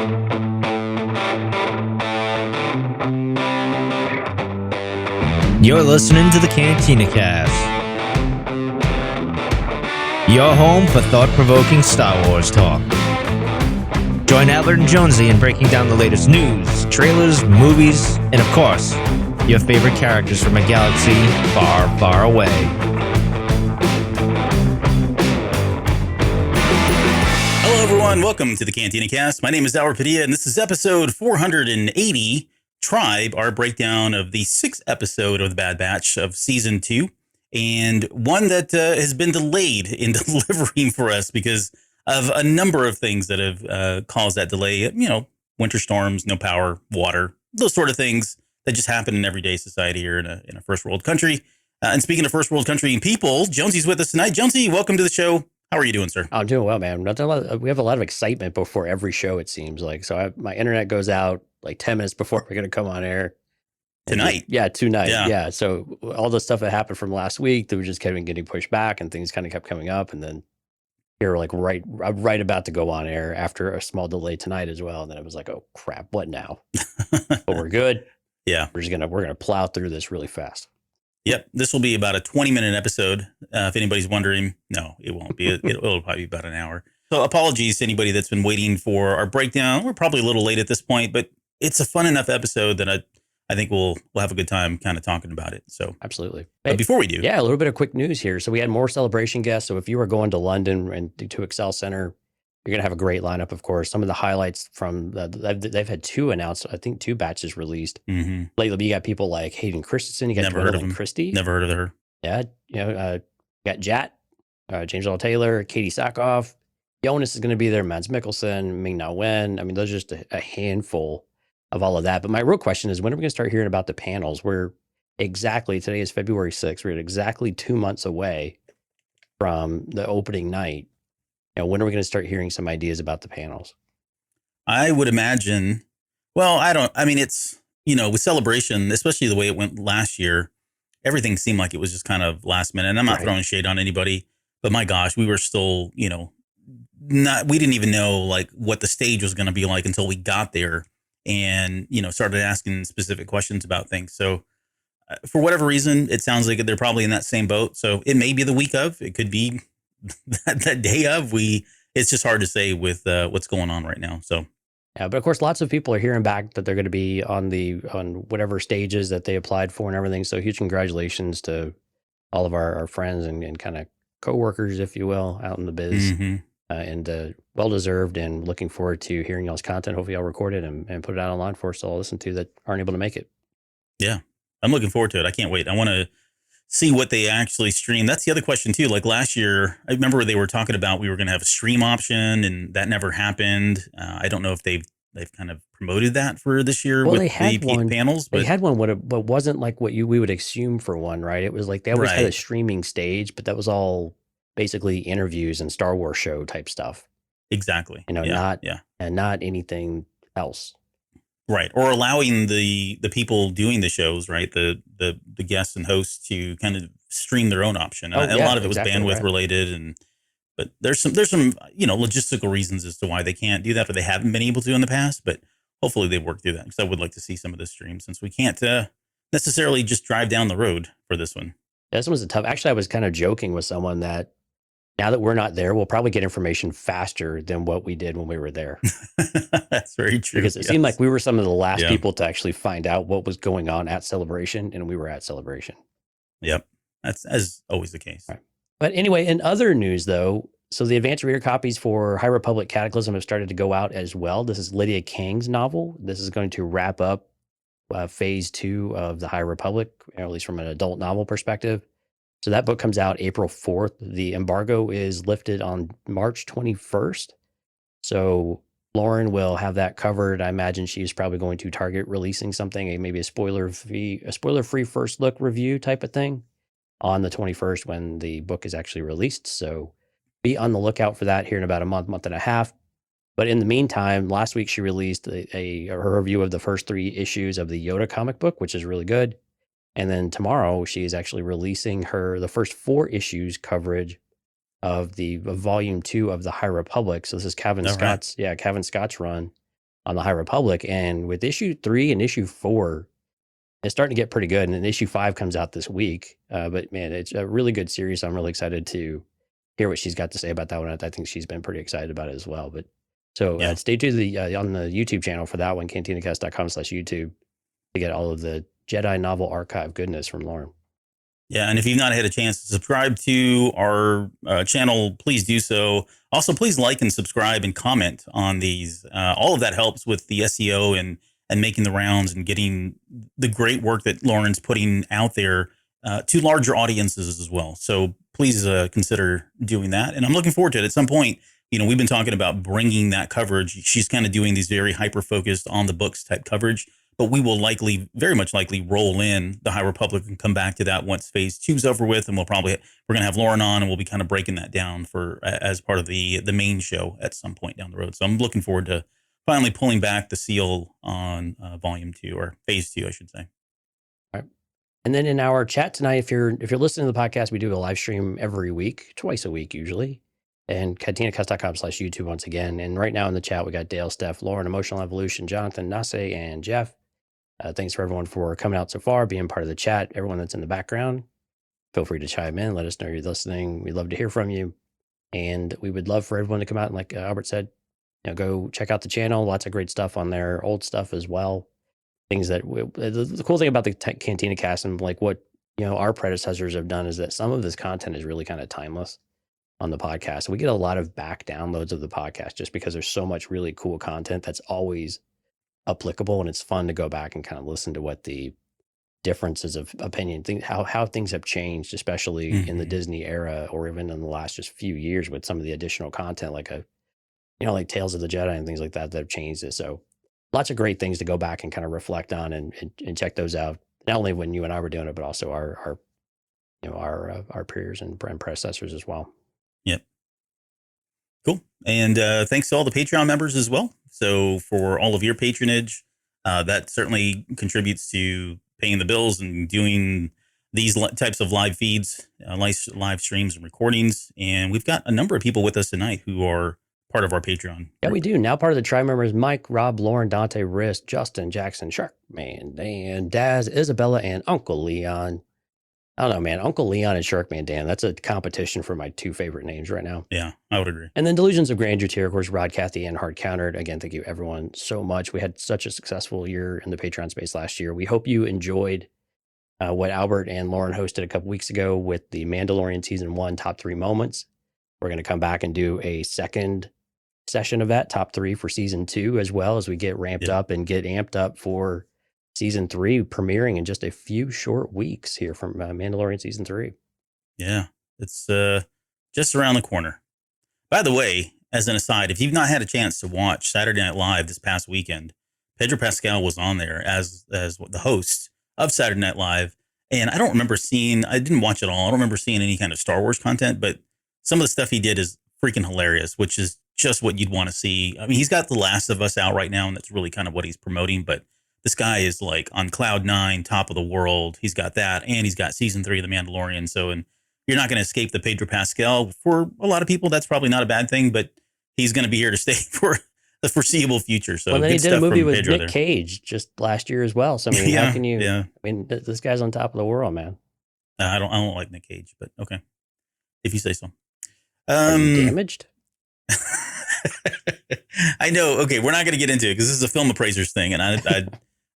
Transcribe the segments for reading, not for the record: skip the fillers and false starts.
You're listening to the Cantina Cast, your home for thought-provoking Star Wars talk. Join Albert and Jonesy in breaking down the latest news, trailers, movies, and of course, your favorite characters from a galaxy far, far away. Hello, everyone. Welcome to the Cantina Cast. My name is Albert Padilla, and this is episode 480, Tribe, our breakdown of the 6th episode of The Bad Batch of Season 2, and one that has been delayed in delivering for us because of a number of things that have caused that delay. You know, winter storms, no power, water, those sort of things that just happen in everyday society here in a first world country. And speaking of first world country and people, Jonesy's with us tonight. Jonesy, welcome to the show. How are you doing, sir? I'm doing well, man. We have a lot of excitement before every show, it seems like. So my internet goes out like 10 minutes before we're going to come on air. Tonight? Tonight. Yeah. So all the stuff that happened from last week, that was just kind of getting pushed back and things kind of kept coming up. And then you're like right about to go on air after a small delay tonight as well. And then it was like, oh, crap, what now? But we're good. Yeah. We're going to plow through this really fast. Yep. This will be about a 20-minute episode. If anybody's wondering, no, it won't be. It'll probably be about an hour. So apologies to anybody that's been waiting for our breakdown. We're probably a little late at this point, but it's a fun enough episode that I think we'll have a good time kind of talking about it. So absolutely. But before we do. Yeah, a little bit of quick news here. So we had more celebration guests. So if you were going to London and to Excel Center, you're going to have a great lineup, of course. Some of the highlights from they've had 2 announced, I think 2 batches released. Mm-hmm. Lately, you got people like Hayden Christensen. You got Gwendolyn Christie. Never heard of her. Yeah. You got Jat, James Earl Taylor, Katie Sackhoff. Jonas is going to be there. Mads Mikkelsen, Ming-Na Wen. I mean, those are just a handful of all of that. But my real question is, when are we going to start hearing about the panels? Today is February 6th. We're exactly 2 months away from the opening night. When are we going to start hearing some ideas about the panels? I would imagine, it's, with Celebration, especially the way it went last year, everything seemed like it was just kind of last minute. And I'm not throwing shade on anybody, but my gosh, we were still, we didn't even know like what the stage was going to be like until we got there and, started asking specific questions about things. So for whatever reason, it sounds like they're probably in that same boat. So it may be the week of, it could be that day of. It's just hard to say with what's going on right now. So yeah, but of course, lots of people are hearing back that they're going to be on whatever stages that they applied for and everything. So huge congratulations to all of our friends and kind of coworkers, if you will, out in the biz. Mm-hmm. And well deserved, and looking forward to hearing y'all's content. Hopefully, y'all record it and put it out online for us to all listen to that aren't able to make it. Yeah, I'm looking forward to it. I can't wait. I want to see what they actually stream. That's the other question too. Like last year, I remember they were talking about we were going to have a stream option, and that never happened. I don't know if they've kind of promoted that for this year with the panels. But they had one, but wasn't like what we would assume for one, right? It was like they always had a streaming stage, but that was all basically interviews and Star Wars show type stuff. Exactly. Not anything else. Right. Or allowing the people doing the shows, right? The guests and hosts to kind of stream their own option. A lot of it was bandwidth related, but there's some logistical reasons as to why they can't do that, or they haven't been able to in the past. But hopefully they work through that, because I would like to see some of this stream, since we can't necessarily just drive down the road for this one. This one's tough. Actually, I was kind of joking with someone that now that we're not there, we'll probably get information faster than what we did when we were there. That's very true. Because it seemed like we were some of the last people to actually find out what was going on at Celebration, and we were at Celebration. Yep. That's as always the case. Right. But anyway, in other news, though, so the advanced reader copies for High Republic Cataclysm have started to go out as well. This is Lydia Kang's novel. This is going to wrap up phase 2 of the High Republic, at least from an adult novel perspective. So that book comes out April 4th. The embargo is lifted on March 21st. So Lauren will have that covered. I imagine she's probably going to target releasing something, maybe a spoiler-free first look review type of thing on the 21st when the book is actually released. So be on the lookout for that here in about a month and a half. But in the meantime, last week she released her review of the first 3 issues of the Yoda comic book, which is really good. And then tomorrow, she is actually releasing the first 4 issues coverage of volume 2 of the High Republic. So this is Kevin Scott's run on the High Republic. And with issue 3 and issue 4, it's starting to get pretty good. And then issue 5 comes out this week. But man, it's a really good series. So I'm really excited to hear what she's got to say about that one. I think she's been pretty excited about it as well. But so stay tuned on the YouTube channel for that one, cantinacast.com/YouTube, to get all of the Jedi novel archive goodness from Lauren. Yeah, and if you've not had a chance to subscribe to our channel, please do so. Also, please like and subscribe and comment on these. All of that helps with the SEO and making the rounds and getting the great work that Lauren's putting out there to larger audiences as well. So please consider doing that. And I'm looking forward to it. At some point, we've been talking about bringing that coverage. She's kind of doing these very hyper-focused on the books type coverage. But we will very much likely roll in the High Republic and come back to that once phase 2's over with. And we're going to have Lauren on, and we'll be kind of breaking that down as part of the main show at some point down the road. So I'm looking forward to finally pulling back the seal on volume 2, or phase 2, I should say. All right. And then in our chat tonight, if you're listening to the podcast, we do a live stream every week, twice a week usually. And cantinacast.com/YouTube once again. And right now in the chat, we got Dale, Steph, Lauren, Emotional Evolution, Jonathan, Nase, and Jeff. Thanks for everyone for coming out so far, being part of the chat. Everyone that's in the background, feel free to chime in. Let us know you're listening. We'd love to hear from you. And we would love for everyone to come out and, like Albert said, go check out the channel. Lots of great stuff on there, old stuff as well. Things that the cool thing about the Cantina Cast and like what our predecessors have done is that some of this content is really kind of timeless on the podcast. We get a lot of back downloads of the podcast just because there's so much really cool content that's always applicable, and it's fun to go back and kind of listen to what the differences of opinion, how things have changed, especially in the Disney era, or even in the last just few years with some of the additional content, like like Tales of the Jedi and things like that have changed it. So lots of great things to go back and kind of reflect on and check those out. Not only when you and I were doing it, but also our peers and predecessors as well. Yep. Cool. And thanks to all the Patreon members as well. So for all of your patronage, that certainly contributes to paying the bills and doing these types of live feeds, live streams and recordings. And we've got a number of people with us tonight who are part of our Patreon. Yeah, we do. Now part of the tribe members: Mike, Rob, Lauren, Dante, Riss, Justin, Jackson, Sharkman, Dan, Daz, Isabella, and Uncle Leon. I don't know, man. Uncle Leon and Sharkman Dan, that's a competition for my 2 favorite names right now. Yeah, I would agree. And then Delusions of Grandeur tier, of course, Rod, Kathy, and Hard Countered. Again, thank you everyone so much. We had such a successful year in the Patreon space last year. We hope you enjoyed what Albert and Lauren hosted a couple weeks ago with the Mandalorian Season 1 Top 3 Moments. We're going to come back and do a second session of that, Top 3 for Season 2, as well as we get ramped up and get amped up for Season 3 premiering in just a few short weeks here from Mandalorian Season 3. Yeah, it's just around the corner. By the way, as an aside, if you've not had a chance to watch Saturday Night Live this past weekend, Pedro Pascal was on there as the host of Saturday Night Live. And I didn't watch it all. I don't remember seeing any kind of Star Wars content, but some of the stuff he did is freaking hilarious, which is just what you'd want to see. I mean, he's got The Last of Us out right now, and that's really kind of what he's promoting, but this guy is like on cloud 9, top of the world. He's got that, and he's got Season 3 of The Mandalorian. So, and you're not going to escape the Pedro Pascal. For a lot of people, that's probably not a bad thing, but he's going to be here to stay for the foreseeable future. So, then he did a movie with Nick Cage just last year as well. So, I mean, how can you? Yeah. I mean, this guy's on top of the world, man. I don't like Nick Cage, but okay, if you say so. Are you damaged? I know. Okay, we're not going to get into it because this is a film appraisers thing, and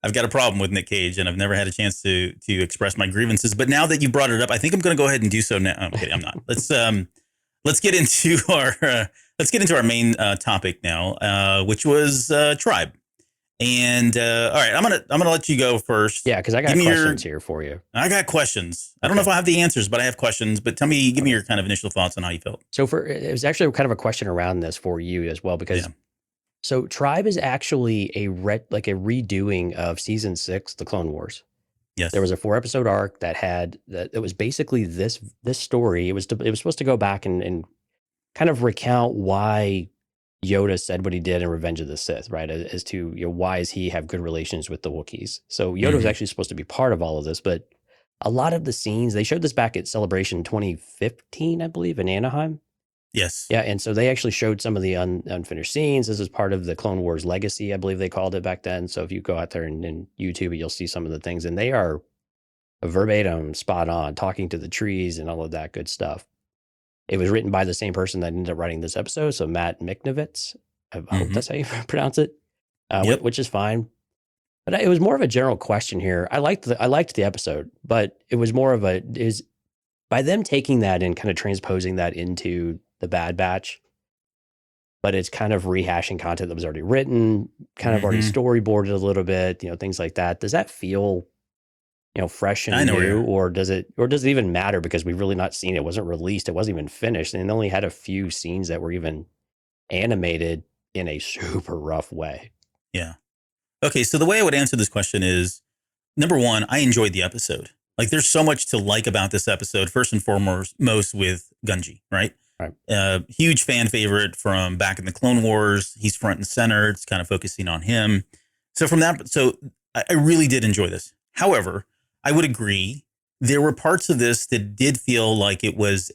I've got a problem with Nick Cage, and I've never had a chance to express my grievances. But now that you brought it up, I think I'm going to go ahead and do so now. I'm kidding. I'm not. Let's get into our main topic now, which was Tribe. And all right, I'm gonna let you go first. Yeah, because I got questions here for you. I got questions. I don't know if I have the answers, but I have questions. But give me your kind of initial thoughts on how you felt. So it was actually kind of a question around this for you as well, because so Tribe is actually a redoing of Season 6, The Clone Wars. Yes, there was a 4-episode arc it was basically this story. It was supposed to go back and kind of recount why Yoda said what he did in Revenge of the Sith, right? As to why does he have good relations with the Wookiees? So Yoda was actually supposed to be part of all of this, but a lot of the scenes, they showed this back at Celebration 2015, I believe, in Anaheim. Yes. Yeah, and so they actually showed some of the unfinished scenes. This is part of the Clone Wars Legacy, I believe they called it back then. So if you go out there and YouTube it, you'll see some of the things, and they are verbatim, spot on, talking to the trees and all of that good stuff. It was written by the same person that ended up writing this episode, so Matt Miknovitz. I hope that's how you pronounce it, Yep. which is fine. But it was more of a general question here. I liked the episode, but it was more of is by them taking that and kind of transposing that into the Bad Batch, but it's kind of rehashing content that was already written, kind of already storyboarded a little bit, things like that. Does that feel, fresh and new, or does it even matter because we've really not seen it? It wasn't released. It wasn't even finished. And it only had a few scenes that were even animated in a super rough way. Yeah. Okay. So the way I would answer this question is, number one, I enjoyed the episode. Like, there's so much to like about this episode. First and foremost, with Gunji, right? Right. Huge fan favorite from back in the Clone Wars. He's front and center. It's kind of focusing on him. So I really did enjoy this. However, I would agree there were parts of this that did feel like it was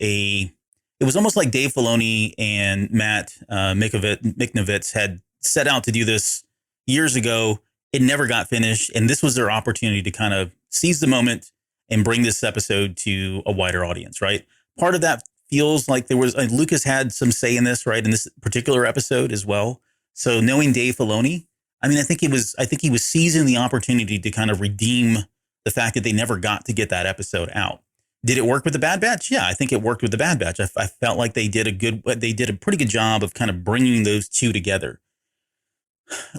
almost like Dave Filoni and Matt Miknovitz had set out to do this years ago. It never got finished, and this was their opportunity to kind of seize the moment and bring this episode to a wider audience, right? Part of that feels like Lucas had some say in this, right? In this particular episode as well. So knowing Dave Filoni, I think he was seizing the opportunity to kind of redeem the fact that they never got to get that episode out. Did it work with the Bad Batch? Yeah, I think it worked with the Bad Batch. I felt like they did a pretty good job of kind of bringing those two together.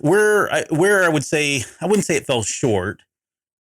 Where I would say, I wouldn't say it fell short,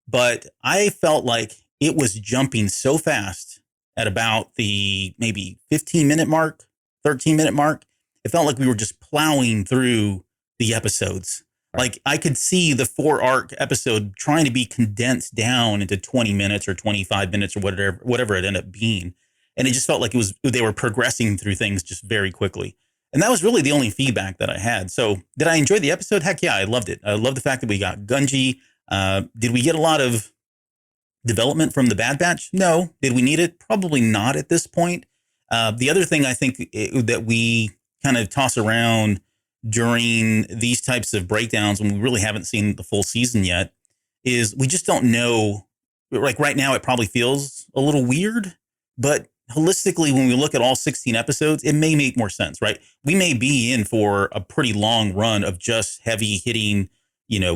but I felt like it was jumping so fast at about the maybe 15-minute mark, 13-minute mark. It felt like we were just plowing through the episodes. Like, I could see the 4-arc episode trying to be condensed down into 20 minutes or 25 minutes or whatever it ended up being. And it just felt like they were progressing through things just very quickly. And that was really the only feedback that I had. So did I enjoy the episode? Heck yeah, I loved it. I love the fact that we got Gunji. Did we get a lot of development from the Bad Batch? No. Did we need it? Probably not at this point. The other thing I think that we kind of toss around during these types of breakdowns when we really haven't seen the full season yet is we just don't know. Like, right now, it probably feels a little weird, but holistically, when we look at all 16 episodes, it may make more sense, right? We may be in for a pretty long run of just heavy hitting,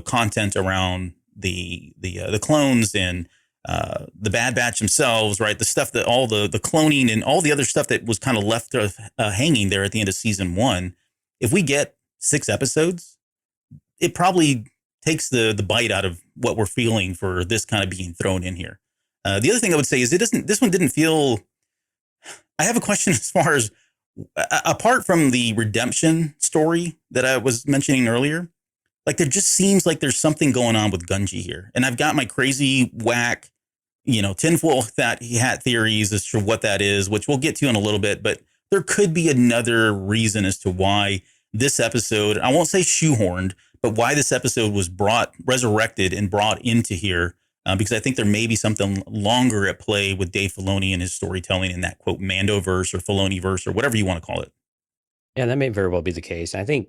content around the clones and the Bad Batch themselves, right? The stuff that all the cloning and all the other stuff that was kind of left hanging there at the end of season 1. If we get 6 episodes, it probably takes the bite out of what we're feeling for this kind of being thrown in here. The other thing I would say is this one didn't feel. I have a question as far as apart from the redemption story that I was mentioning earlier, like, there just seems like there's something going on with Gunji here. And I've got my crazy whack, tinfoil hat theories as to what that is, which we'll get to in a little bit. But there could be another reason as to why this episode, I won't say shoehorned, but why this episode was resurrected and brought into here. Because I think there may be something longer at play with Dave Filoni and his storytelling in that, quote, Mandoverse or Filoni-verse or whatever you want to call it. Yeah, that may very well be the case. I think,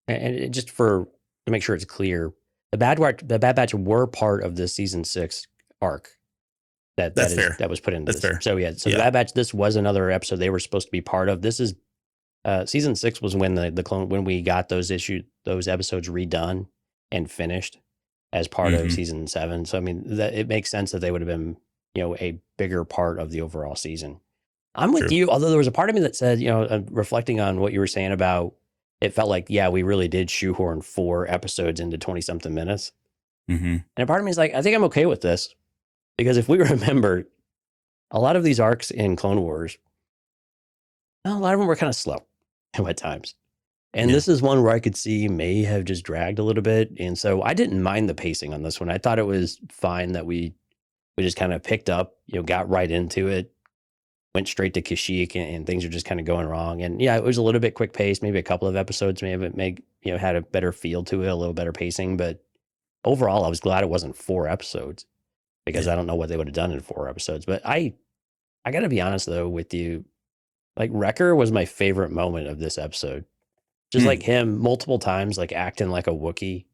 and just to make sure it's clear, the Bad Batch were part of the season 6 arc that was put into this. Fair. So the Bad Batch, this was another episode they were supposed to be part of. This is season 6 was when the clone, when we got those episodes redone and finished as part of season 7. So it makes sense that they would have been a bigger part of the overall season. I'm with you, although there was a part of me that said, reflecting on what you were saying about, it felt like, yeah, we really did shoehorn 4 episodes into 20-something minutes. And a part of me is like, I think I'm okay with this. Because if we remember, a lot of these arcs in Clone Wars, a lot of them were kind of slow at times. And this is one where I could see may have just dragged a little bit. And so I didn't mind the pacing on this one. I thought it was fine that we just kind of picked up, got right into it, went straight to Kashyyyk, and things are just kind of going wrong. And yeah, it was a little bit quick paced. Maybe a couple of episodes may have had a better feel to it, a little better pacing. But overall, I was glad it wasn't 4 episodes because I don't know what they would have done in 4 episodes. But I got to be honest, though, with you. Like Wrecker was my favorite moment of this episode. Just like him multiple times, like acting like a Wookiee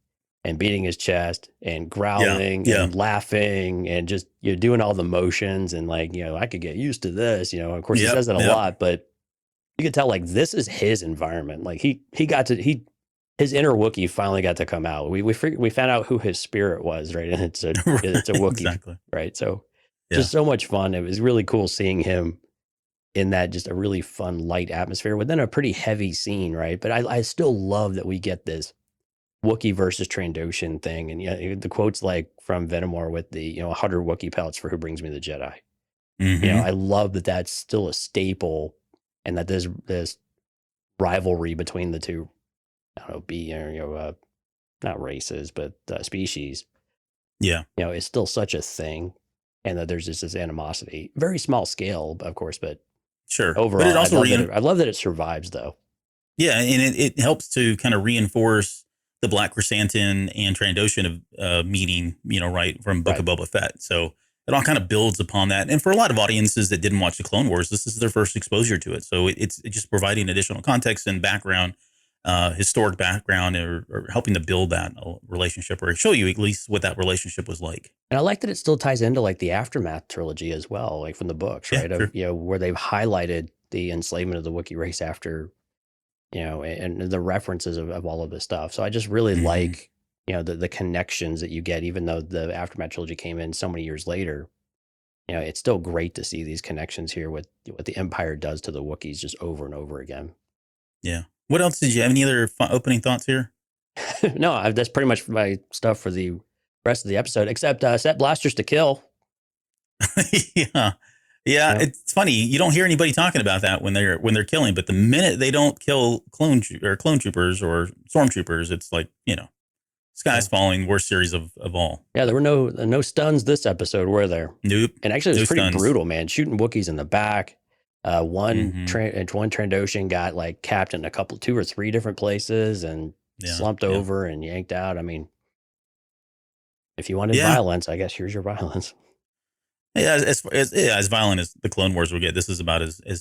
and beating his chest and growling and laughing and just, you know, doing all the motions and like, you know, I could get used to this, you know. Of course, he says that a lot, but you could tell like this is his environment. Like his inner Wookiee finally got to come out. We found out who his spirit was, right? And it's a Wookiee, exactly. right? So just so much fun. It was really cool seeing him in that just a really fun, light atmosphere within a pretty heavy scene, right? But I still love that we get this Wookiee versus Trandoshan thing. And yeah, the quotes like from Venomore with the, you know, 100 Wookiee pelts for who brings me the Jedi. You know, I love that that's still a staple and that there's this rivalry between the two, I don't know, not races, but species. Yeah. You know, it's still such a thing. And that there's just this animosity, very small scale, of course, but sure. Overall, but it also I love that it survives, though. Yeah, and it helps to kind of reinforce the Black Chrysanthemum and Trandoshan meeting, you know, right from Book of Boba Fett. So it all kind of builds upon that. And for a lot of audiences that didn't watch the Clone Wars, this is their first exposure to it. So it's just providing additional context and background, historic background, or helping to build that relationship or show you at least what that relationship was like. And I like that it still ties into like the Aftermath trilogy as well, like from the books, right? Sure. You know, where they've highlighted the enslavement of the Wookiee race after, you know, and the references of all of this stuff. So I just really like, you know, the connections that you get, even though the Aftermath trilogy came in so many years later. You know, it's still great to see these connections here with what the Empire does to the Wookiees just over and over again. Yeah. What else did you have? Any other opening thoughts here? No, that's pretty much my stuff for the rest of the episode, except set blasters to kill. Yeah. It's funny. You don't hear anybody talking about that when they're killing, but the minute they don't kill clone troopers or stormtroopers, it's like, you know, sky's falling. Worst series of all. Yeah, there were no stuns this episode, were there? Nope. And actually, it was pretty brutal, man. Shooting Wookiees in the back. One Trandoshan got like capped in 2 or 3 different places and slumped over and yanked out. I mean, if you wanted violence, I guess here's your violence. Yeah, as violent as the Clone Wars will get, this is about as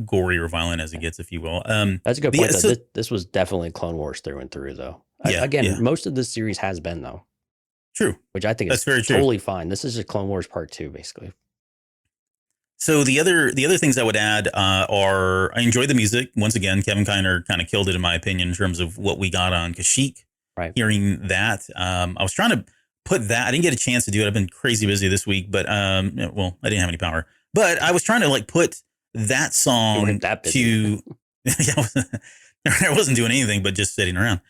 gory or violent as it gets, if you will. That's a good point. This was definitely Clone Wars through and through, though. Most of this series has been, though. True. Which I think is totally fine. This is just Clone Wars Part 2, basically. So the other things I would add are I enjoyed the music. Once again, Kevin Kiner kind of killed it, in my opinion, in terms of what we got on Kashyyyk. Right. Hearing that, I was trying to put that. I didn't get a chance to do it. I've been crazy busy this week, but I didn't have any power. But I was trying to like put that song to. I wasn't doing anything but just sitting around.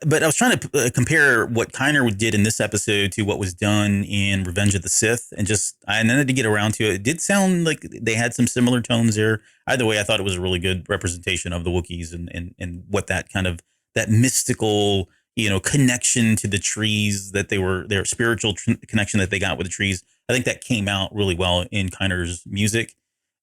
But I was trying to compare what Kiner did in this episode to what was done in Revenge of the Sith, and I ended to get around to it. It did sound like they had some similar tones there. Either way, I thought it was a really good representation of the Wookiees and what that kind of that mystical, you know, connection to the trees that their spiritual connection that they got with the trees. I think that came out really well in Kiner's music.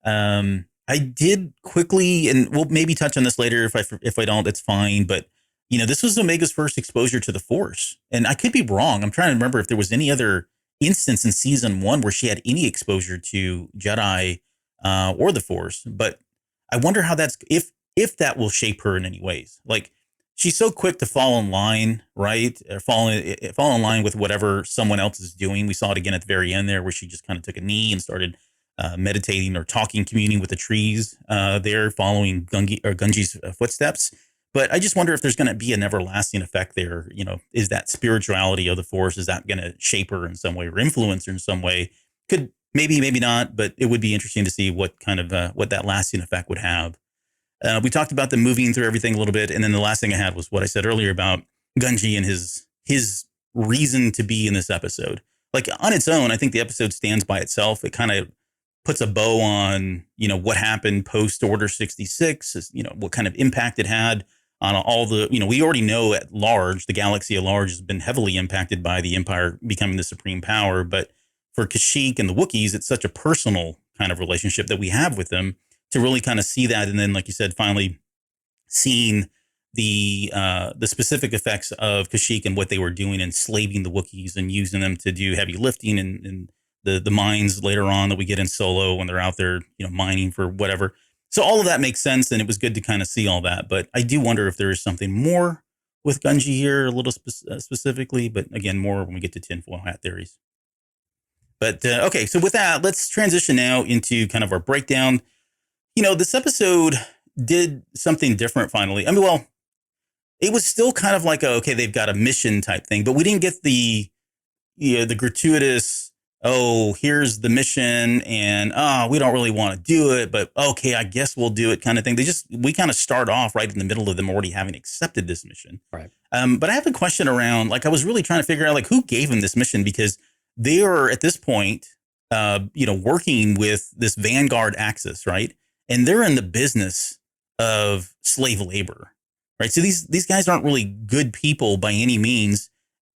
I did quickly, and we'll maybe touch on this later. If I don't, that's fine. But you know, this was Omega's first exposure to the Force, and I could be wrong. I'm trying to remember if there was any other instance in season 1 where she had any exposure to Jedi or the Force. But I wonder how that's if that will shape her in any ways. Like, she's so quick to fall in line, right? Or fall in line with whatever someone else is doing. We saw it again at the very end there, where she just kind of took a knee and started meditating or talking, communing with the trees there, following Gunji's footsteps. But I just wonder if there's going to be an everlasting effect there. You know, is that spirituality of the Force, is that going to shape her in some way or influence her in some way? Could maybe not, but it would be interesting to see what kind of what that lasting effect would have. We talked about them moving through everything a little bit, and then the last thing I had was what I said earlier about Gunji and his reason to be in this episode. Like, on its own, I think the episode stands by itself. It kind of puts a bow on, you know, what happened post Order 66, you know, what kind of impact it had on all the, you know, we already know at large, the galaxy at large has been heavily impacted by the Empire becoming the supreme power. But for Kashyyyk and the Wookiees, it's such a personal kind of relationship that we have with them to really kind of see that. And then, like you said, finally seeing the specific effects of Kashyyyk and what they were doing, enslaving the Wookiees and using them to do heavy lifting and the mines later on that we get in Solo when they're out there, you know, mining for whatever. So all of that makes sense, and it was good to kind of see all that. But I do wonder if there is something more with Gunji here, a little specifically. But again, more when we get to tinfoil hat theories. But okay, so with that, let's transition now into kind of our breakdown. This episode did something different finally. I mean, well, it was still kind of like okay, they've got a mission type thing, but we didn't get the gratuitous, oh, here's the mission and we don't really want to do it, but okay, I guess we'll do it kind of thing. We kind of start off right in the middle of them already having accepted this mission. Right. But I have a question around, like, I was really trying to figure out, like, who gave them this mission, because they are at this point, working with this Vanguard Axis, right? And they're in the business of slave labor, right? So these guys aren't really good people by any means.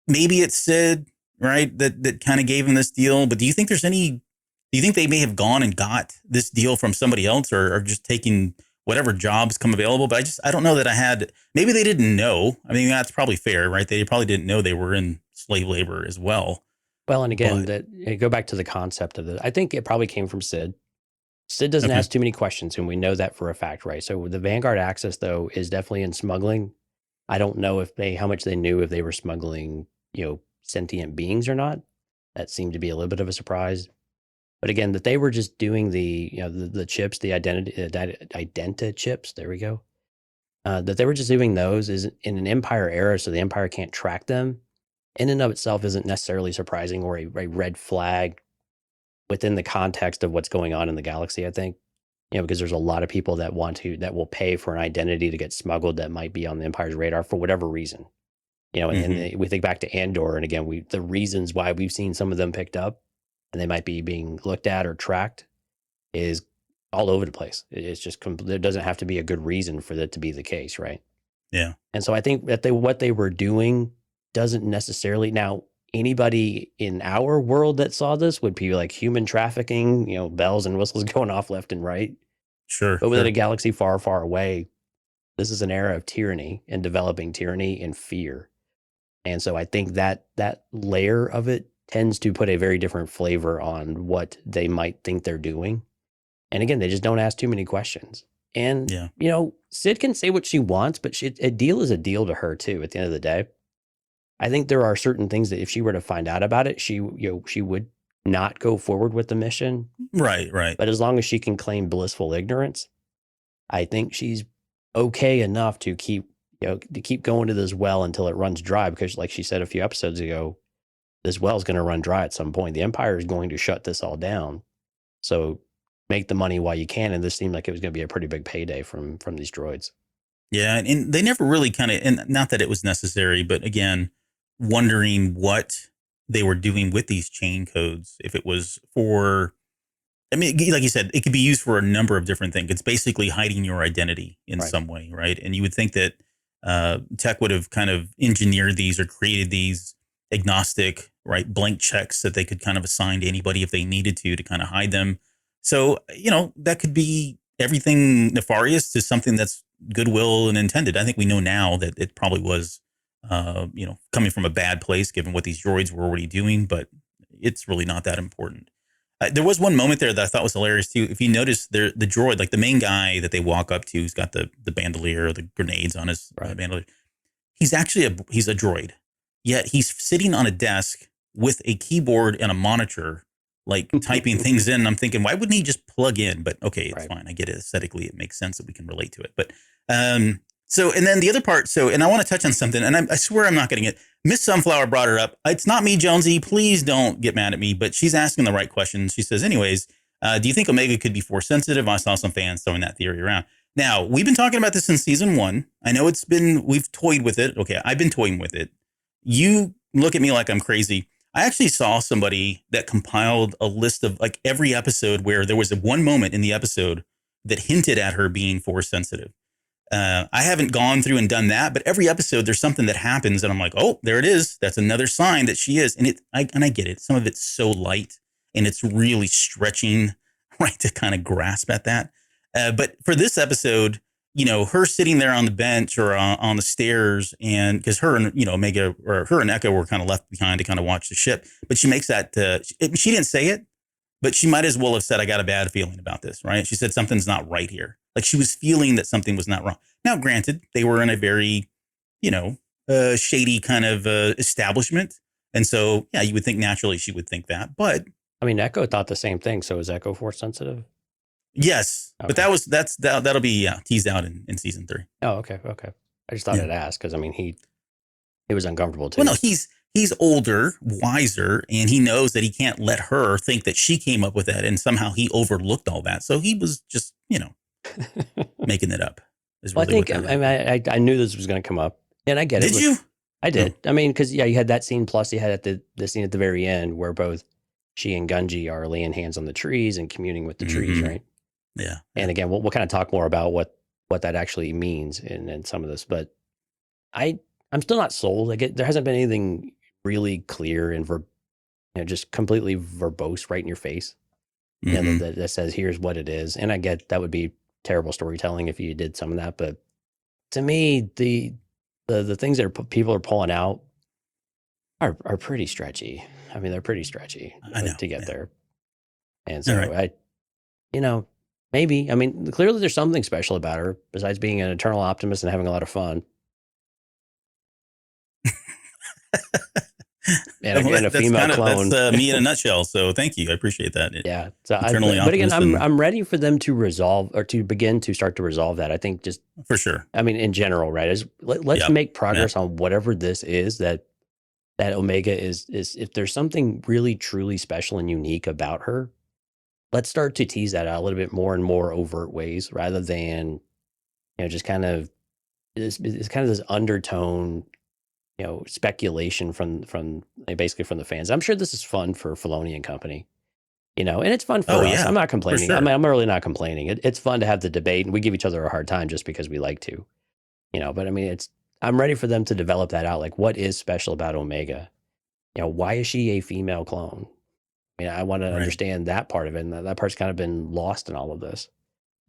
Maybe it's Sid, right, that kind of gave him this deal. But do you think they may have gone and got this deal from somebody else, or just taking whatever jobs come available? But I don't know that maybe they didn't know. I mean, that's probably fair, right? They probably didn't know they were in slave labor as well. Well, and again, go back to the concept of it. I think it probably came from Sid. Sid doesn't ask too many questions, and we know that for a fact, right? So the Vanguard Axis, though, is definitely in smuggling. I don't know how much they knew if they were smuggling, sentient beings or not. That seemed to be a little bit of a surprise. But again, that they were just doing the chips, the identa chips. There we go. That they were just doing those is in an Empire era, so the Empire can't track them. In and of itself isn't necessarily surprising or a red flag within the context of what's going on in the galaxy, I think. Because there's a lot of people that will pay for an identity to get smuggled that might be on the Empire's radar for whatever reason. And we think back to Andor, and again, the reasons why we've seen some of them picked up and they might be being looked at or tracked is all over the place. It's just, there doesn't have to be a good reason for that to be the case, right? Yeah. And so I think that what they were doing doesn't necessarily, now anybody in our world that saw this would be like human trafficking, bells and whistles going off left and right. Sure. But within a galaxy far, far away, this is an era of tyranny and developing tyranny and fear. And so I think that layer of it tends to put a very different flavor on what they might think they're doing. And again, they just don't ask too many questions. And, Sid can say what she wants, but a deal is a deal to her too, at the end of the day. I think there are certain things that if she were to find out about it, she would not go forward with the mission. Right, right. But as long as she can claim blissful ignorance, I think she's okay enough to keep going to this well until it runs dry, because like she said a few episodes ago, this well is going to run dry at some point. The Empire is going to shut this all down. So make the money while you can. And this seemed like it was going to be a pretty big payday from these droids. Yeah. And they never really and not that it was necessary, but again, wondering what they were doing with these chain codes. If it was for, I mean, like you said, it could be used for a number of different things. It's basically hiding your identity in some way, right? And you would think that Tech would have kind of engineered these or created these agnostic, right, blank checks that they could kind of assign to anybody if they needed to kind of hide them. So, that could be everything nefarious to something that's goodwill and intended. I think we know now that it probably was, coming from a bad place, given what these droids were already doing, but it's really not that important. There was one moment there that I thought was hilarious too. If you notice, the droid, like the main guy that they walk up to, who's got the bandolier or the grenades on his bandolier, he's actually he's a droid. Yet he's sitting on a desk with a keyboard and a monitor, like typing things in. And I'm thinking, why wouldn't he just plug in? But okay, it's fine. I get it. Aesthetically, it makes sense that we can relate to it. But so, and then the other part. So, and I want to touch on something, and I swear I'm not getting it. Miss Sunflower brought her up. It's not me, Jonesy. Please don't get mad at me. But she's asking the right question. She says, anyways, do you think Omega could be force sensitive? I saw some fans throwing that theory around. Now, we've been talking about this in season 1. I know we've toyed with it. Okay, I've been toying with it. You look at me like I'm crazy. I actually saw somebody that compiled a list of like every episode where there was one moment in the episode that hinted at her being force sensitive. I haven't gone through and done that, but every episode there's something that happens and I'm like, oh, there it is. That's another sign that she is. And I get it. Some of it's so light and it's really stretching, right, to kind of grasp at that. But for this episode, her sitting there on the bench or on the stairs, and because her and, Omega, or her and Echo were kind of left behind to kind of watch the ship. But she makes that, she didn't say it, but she might as well have said, I got a bad feeling about this, right? She said, something's not right here. Like she was feeling that something was not wrong. Now, granted, they were in a very, shady kind of establishment. And so, yeah, you would think naturally she would think that. But I mean, Echo thought the same thing. So is Echo force sensitive? yes, Okay. but that'll be teased out in season 3. Oh, okay. I just thought I'd ask because I mean, he was uncomfortable too. Well, no, he's older, wiser, and he knows that he can't let her think that she came up with that and somehow he overlooked all that. So he was just, making it up. Well, I think I knew this was going to come up, and I get it. Did you? I did. I mean, because you had that scene. Plus, you had the scene at the very end where both she and Gunji are laying hands on the trees and communing with the trees, right? Yeah. And again, we'll kind of talk more about what that actually means in some of this, but I'm still not sold. Like there hasn't been anything really clear and just completely verbose right in your face. That says here's what it is. And I get that would be terrible storytelling if you did some of that, but to me, the things that people are pulling out are pretty stretchy. I mean, they're pretty stretchy to get there. And so maybe, I mean, clearly there's something special about her besides being an eternal optimist and having a lot of fun. and a female clone. That's me in a nutshell. So thank you. I appreciate that. Yeah. So but again, I'm ready for them to resolve or to begin to start to resolve that. I think just for sure. I mean, in general, right? Let's make progress on whatever this is that Omega is. If there's something really truly special and unique about her, let's start to tease that out a little bit more in more overt ways rather than just kind of it's kind of this undertone. Speculation from basically from the fans. I'm sure this is fun for Filoni and company, and it's fun for us. I'm not complaining. Sure. I'm really not complaining. It's fun to have the debate and we give each other a hard time just because we like to, but I mean, I'm ready for them to develop that out. Like what is special about Omega? Why is she a female clone? I mean, I want to understand that part of it. And that part's kind of been lost in all of this.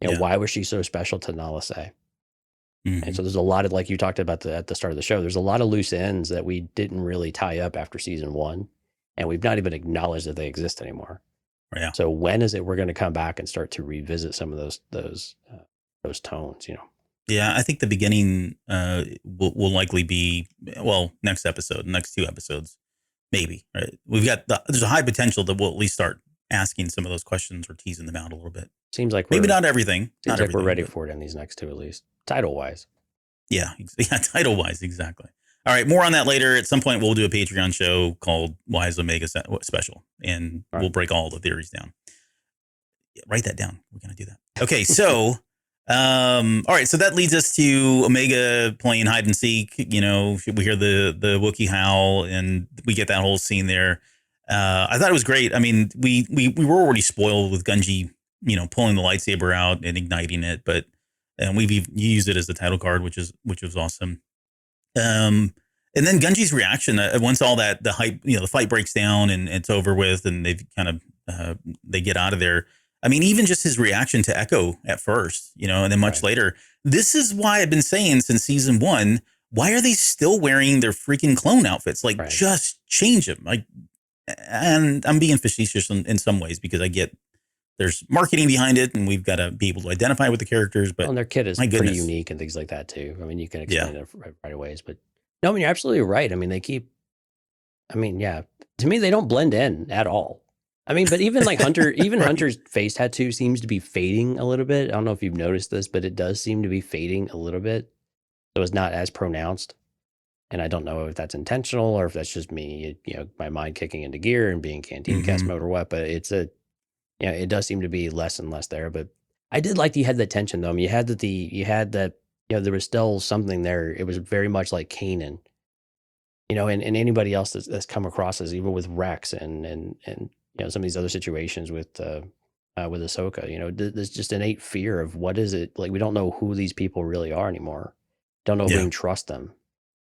Why was she so special to Nala Se? And so there's a lot of, like you talked about at the start of the show, there's a lot of loose ends that we didn't really tie up after season 1. And we've not even acknowledged that they exist anymore. Yeah. So when is it we're going to come back and start to revisit some of those tones, Yeah, I think the beginning will likely be, next episode, next 2 episodes, maybe. Right? There's a high potential that we'll at least start asking some of those questions or teasing them out a little bit. Seems like maybe not everything. Seems like we're ready for it in these next 2 at least. Title wise. Yeah, title wise, exactly. All right, more on that later. At some point, we'll do a Patreon show called Why is Omega Special? And we'll break all the theories down. Write that down. We're going to do that. Okay, so, all right, so that leads us to Omega playing hide and seek. We hear the Wookiee howl and we get that whole scene there. I thought it was great. I mean, we were already spoiled with Gunji, pulling the lightsaber out and igniting it, but we've used it as the title card, which was awesome. And then Gunji's reaction once all that the hype, the fight breaks down and it's over with, and they've kind of they get out of there. I mean, even just his reaction to Echo at first, and then much later. This is why I've been saying since season 1, why are they still wearing their freaking clone outfits? Like, just change them. Like, and I'm being facetious in some ways because I get there's marketing behind it and we've got to be able to identify with the characters. But and their kit is pretty unique and things like that too. I mean, you can explain it right away, but no, I mean, you're absolutely right. I mean, to me, they don't blend in at all. I mean, but even like Hunter, Hunter's face tattoo seems to be fading a little bit. I don't know if you've noticed this, but it does seem to be fading a little bit. So it's not as pronounced. And I don't know if that's intentional or if that's just me, my mind kicking into gear and being canteen cast mode or what, but it does seem to be less and less there. But I did like that you had that tension though. I mean, you had that there was still something there. It was very much like Kanan, and anybody else that's come across as even with Rex and some of these other situations with Ahsoka, there's just innate fear of what is it like. We don't know who these people really are anymore. Don't know if we can trust them.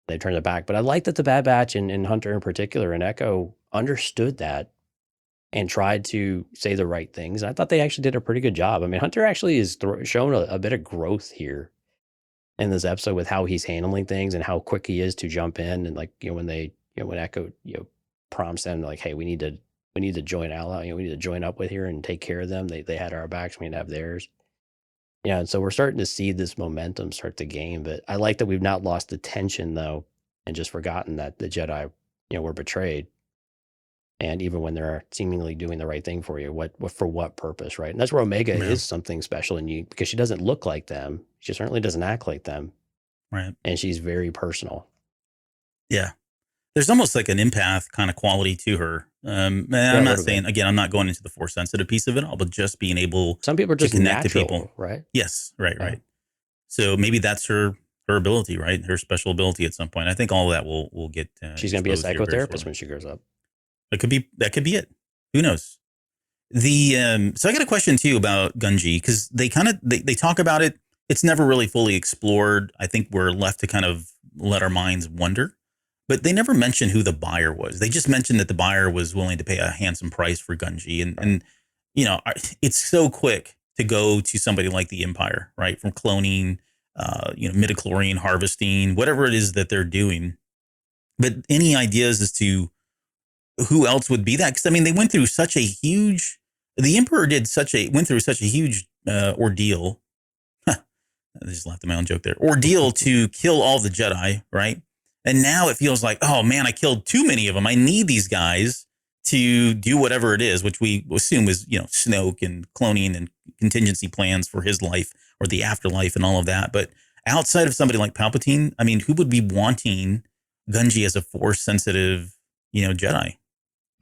They turned it back. But I like that the Bad Batch and Hunter in particular and Echo understood that and tried to say the right things. I thought they actually did a pretty good job. I mean, Hunter actually is shown a bit of growth here in this episode with how he's handling things and how quick he is to jump in. And like, when Echo, prompts them like, hey, we need to join ally, we need to join up with here and take care of them. They had our backs. We need to have theirs. Yeah, and so we're starting to see this momentum start to gain. But I like that we've not lost the tension though, and just forgotten that the Jedi, were betrayed. And even when they're seemingly doing the right thing for you, what for what purpose, right? And that's where Omega Yeah. is something special in you because she doesn't look like them. She certainly doesn't act like them, Right. and she's very personal. Yeah. There's almost like an empath kind of quality to her. And Yeah, I'm a not little saying, bit. again, I'm not going into the force sensitive piece of it all, but just being able Some people are to just connect to people. natural, right? Yes. Right. Yeah. Right. So maybe that's her ability, right? Her special ability at some point. I think all of that will get She's going to be a exposed here very psychotherapist shortly. when she grows up. That could be it. Who knows? So I got a question too about Gunji, because they talk about it. It's never really fully explored. I think we're left to kind of let our minds wonder, but they never mention who the buyer was. They just mentioned that the buyer was willing to pay a handsome price for Gunji, and it's so quick to go to somebody like the Empire, right? From cloning, midichlorian harvesting, whatever it is that they're doing. But any ideas as to who else would be that? Because I mean, they went through such a huge. The Emperor went through such a huge ordeal. I just laughed at my own joke there. Ordeal to kill all the Jedi, right? And now it feels like, oh man, I killed too many of them. I need these guys to do whatever it is, which we assume is, Snoke and cloning and contingency plans for his life or the afterlife and all of that. But outside of somebody like Palpatine, I mean, who would be wanting Gunji as a force sensitive, Jedi?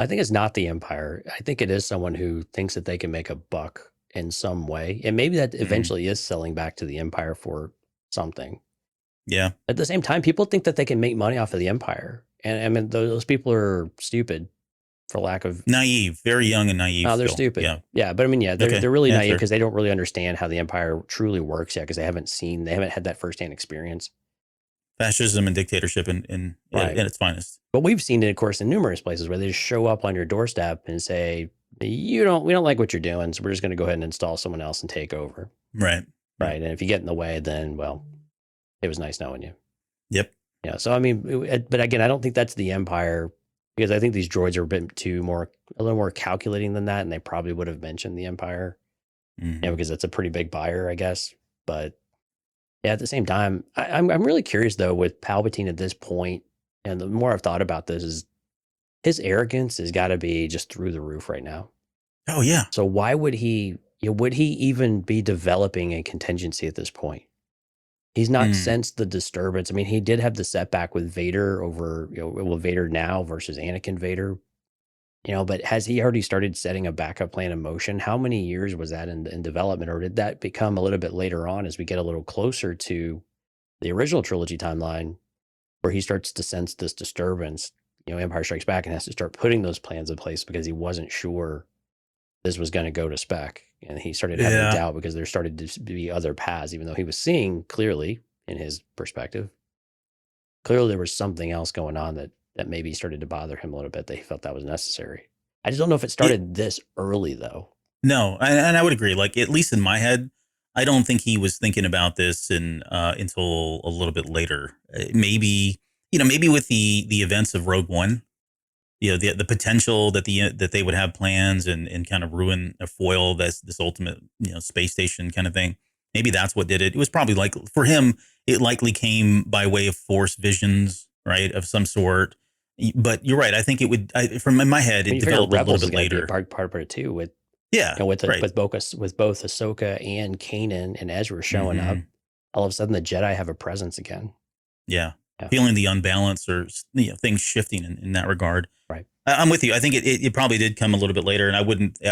I think it's not the Empire. I think it is someone who thinks that they can make a buck in some way. And maybe that eventually is selling back to the Empire for something. Yeah. At the same time, people think that they can make money off of the Empire. And I mean, those people are stupid for lack of... Naive, very young and naive. No, they're still. stupid. Yeah. Yeah. But I mean, they're really naive fair. because they don't really understand how the Empire truly works yet because they haven't had that firsthand experience. Fascism and dictatorship in its finest. But we've seen it, of course, in numerous places where they just show up on your doorstep and say, we don't like what you're doing, so we're just going to go ahead and install someone else and take over. Right. Right. And if you get in the way, then, well, it was nice knowing you. Yep. Yeah. So, I mean, but again, I don't think that's the Empire because I think these droids are a little more calculating than that. And they probably would have mentioned the Empire, because it's a pretty big buyer, I guess. But yeah, at the same time, I'm really curious though with Palpatine at this point, and the more I've thought about this, is his arrogance has got to be just through the roof right now. Oh yeah. So why would he even be developing a contingency at this point? He's not sensed the disturbance. I mean, he did have the setback with Vader over, Vader now versus Anakin Vader. But has he already started setting a backup plan in motion? How many years was that in development? Or did that become a little bit later on as we get a little closer to the original trilogy timeline where he starts to sense this disturbance, Empire Strikes Back, and has to start putting those plans in place because he wasn't sure this was going to go to spec. And he started having doubt because there started to be other paths, even though he was seeing clearly in his perspective. Clearly there was something else going on that maybe started to bother him a little bit that he felt that was necessary. I just don't know if it started this early though. No, and I would agree. Like, at least in my head, I don't think he was thinking about this until a little bit later. Maybe with the events of Rogue One, the potential that they would have plans and kind of ruin a foil this ultimate space station kind of thing. Maybe that's what did it. It was probably like for him, it likely came by way of force visions, right, of some sort. But you're right. I think it would. From in my head, it developed a little bit later. Part of it too, with with both Ahsoka and Kanan and Ezra showing up. All of a sudden, the Jedi have a presence again. Yeah. Feeling the unbalance or things shifting in that regard. Right. I'm with you. I think it probably did come a little bit later, and I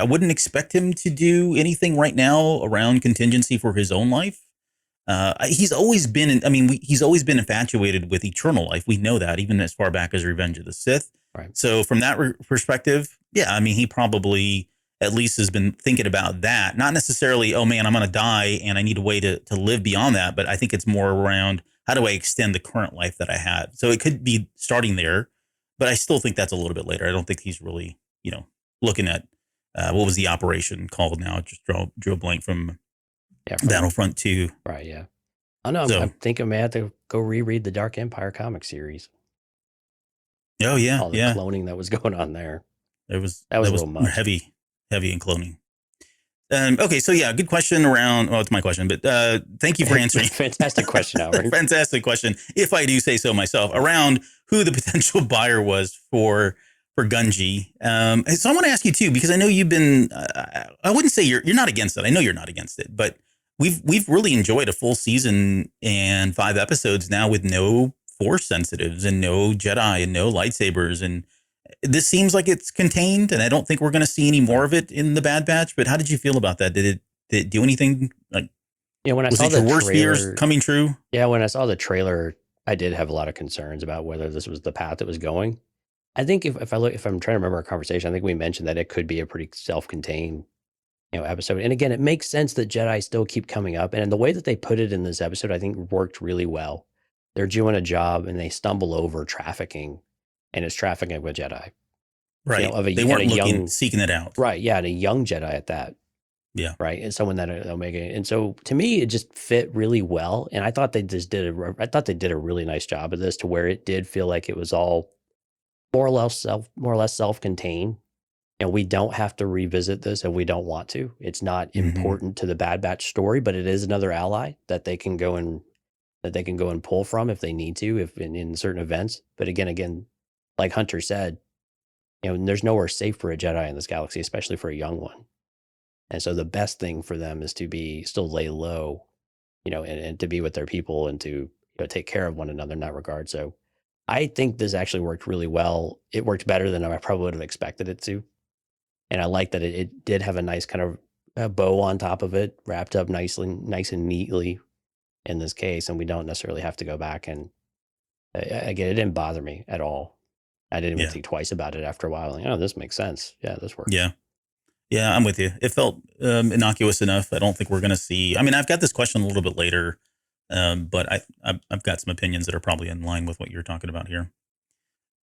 wouldn't expect him to do anything right now around contingency for his own life. He's always been. He's always been infatuated with eternal life. We know that even as far back as Revenge of the Sith. Right. So from that perspective, yeah, he probably at least has been thinking about that. Not necessarily, oh man, I'm going to die and I need a way to live beyond that. But I think it's more around how do I extend the current life that I had. So it could be starting there, but I still think that's a little bit later. I don't think he's really, looking at what was the operation called now. Just drew a blank from Battlefront 2. Right, yeah. I know. I think I may have to go reread the Dark Empire comic series. Oh yeah, all the cloning that was going on there. That was a little much. heavy in cloning. Okay, so yeah, good question around. Well, it's my question, but thank you for answering. Fantastic question, Howard. Fantastic question. If I do say so myself, around who the potential buyer was for Gunji. So I want to ask you too, because I know you've been. I wouldn't say you're not against it. I know you're not against it, but we've really enjoyed a full season and 5 episodes now with no Force sensitives and no Jedi and no lightsabers, and this seems like it's contained, and I don't think we're going to see any more of it in the Bad Batch. But how did you feel about that? Did it do anything? Like, Yeah, when I was saw it the your worst trailer, fears coming true? yeah, when I saw the trailer, I did have a lot of concerns about whether this was the path it was going. I think if I'm trying to remember our conversation, I think we mentioned that it could be a pretty self-contained, episode. And again, it makes sense that Jedi still keep coming up, and the way that they put it in this episode, I think worked really well. They're doing a job, and they stumble over trafficking, and it's trafficking with Jedi. Right. Of a, they weren't and a looking, young, seeking it out. right? Yeah, and a young Jedi at that. Yeah. Right, and someone that Omega, and so to me, it just fit really well. And I thought they did a really nice job of this, to where it did feel like it was all more or less self-contained. And we don't have to revisit this if we don't want to. It's not important to the Bad Batch story, but it is another ally that they can go and pull from if they need to, if in certain events. But again, like Hunter said, there's nowhere safe for a Jedi in this galaxy, especially for a young one. And so the best thing for them is to still lay low, and to be with their people, and to take care of one another in that regard. So I think this actually worked really well. It worked better than I probably would have expected it to. And I like that it did have a nice kind of a bow on top of it, wrapped up nice and neatly in this case. And we don't necessarily have to go back. And again, it didn't bother me at all. I didn't even think twice about it after a while. Like, oh, this makes sense. Yeah, this works. Yeah, I'm with you. It felt innocuous enough. I don't think we're going to see. I mean, I've got this question a little bit later, but I've got some opinions that are probably in line with what you're talking about here.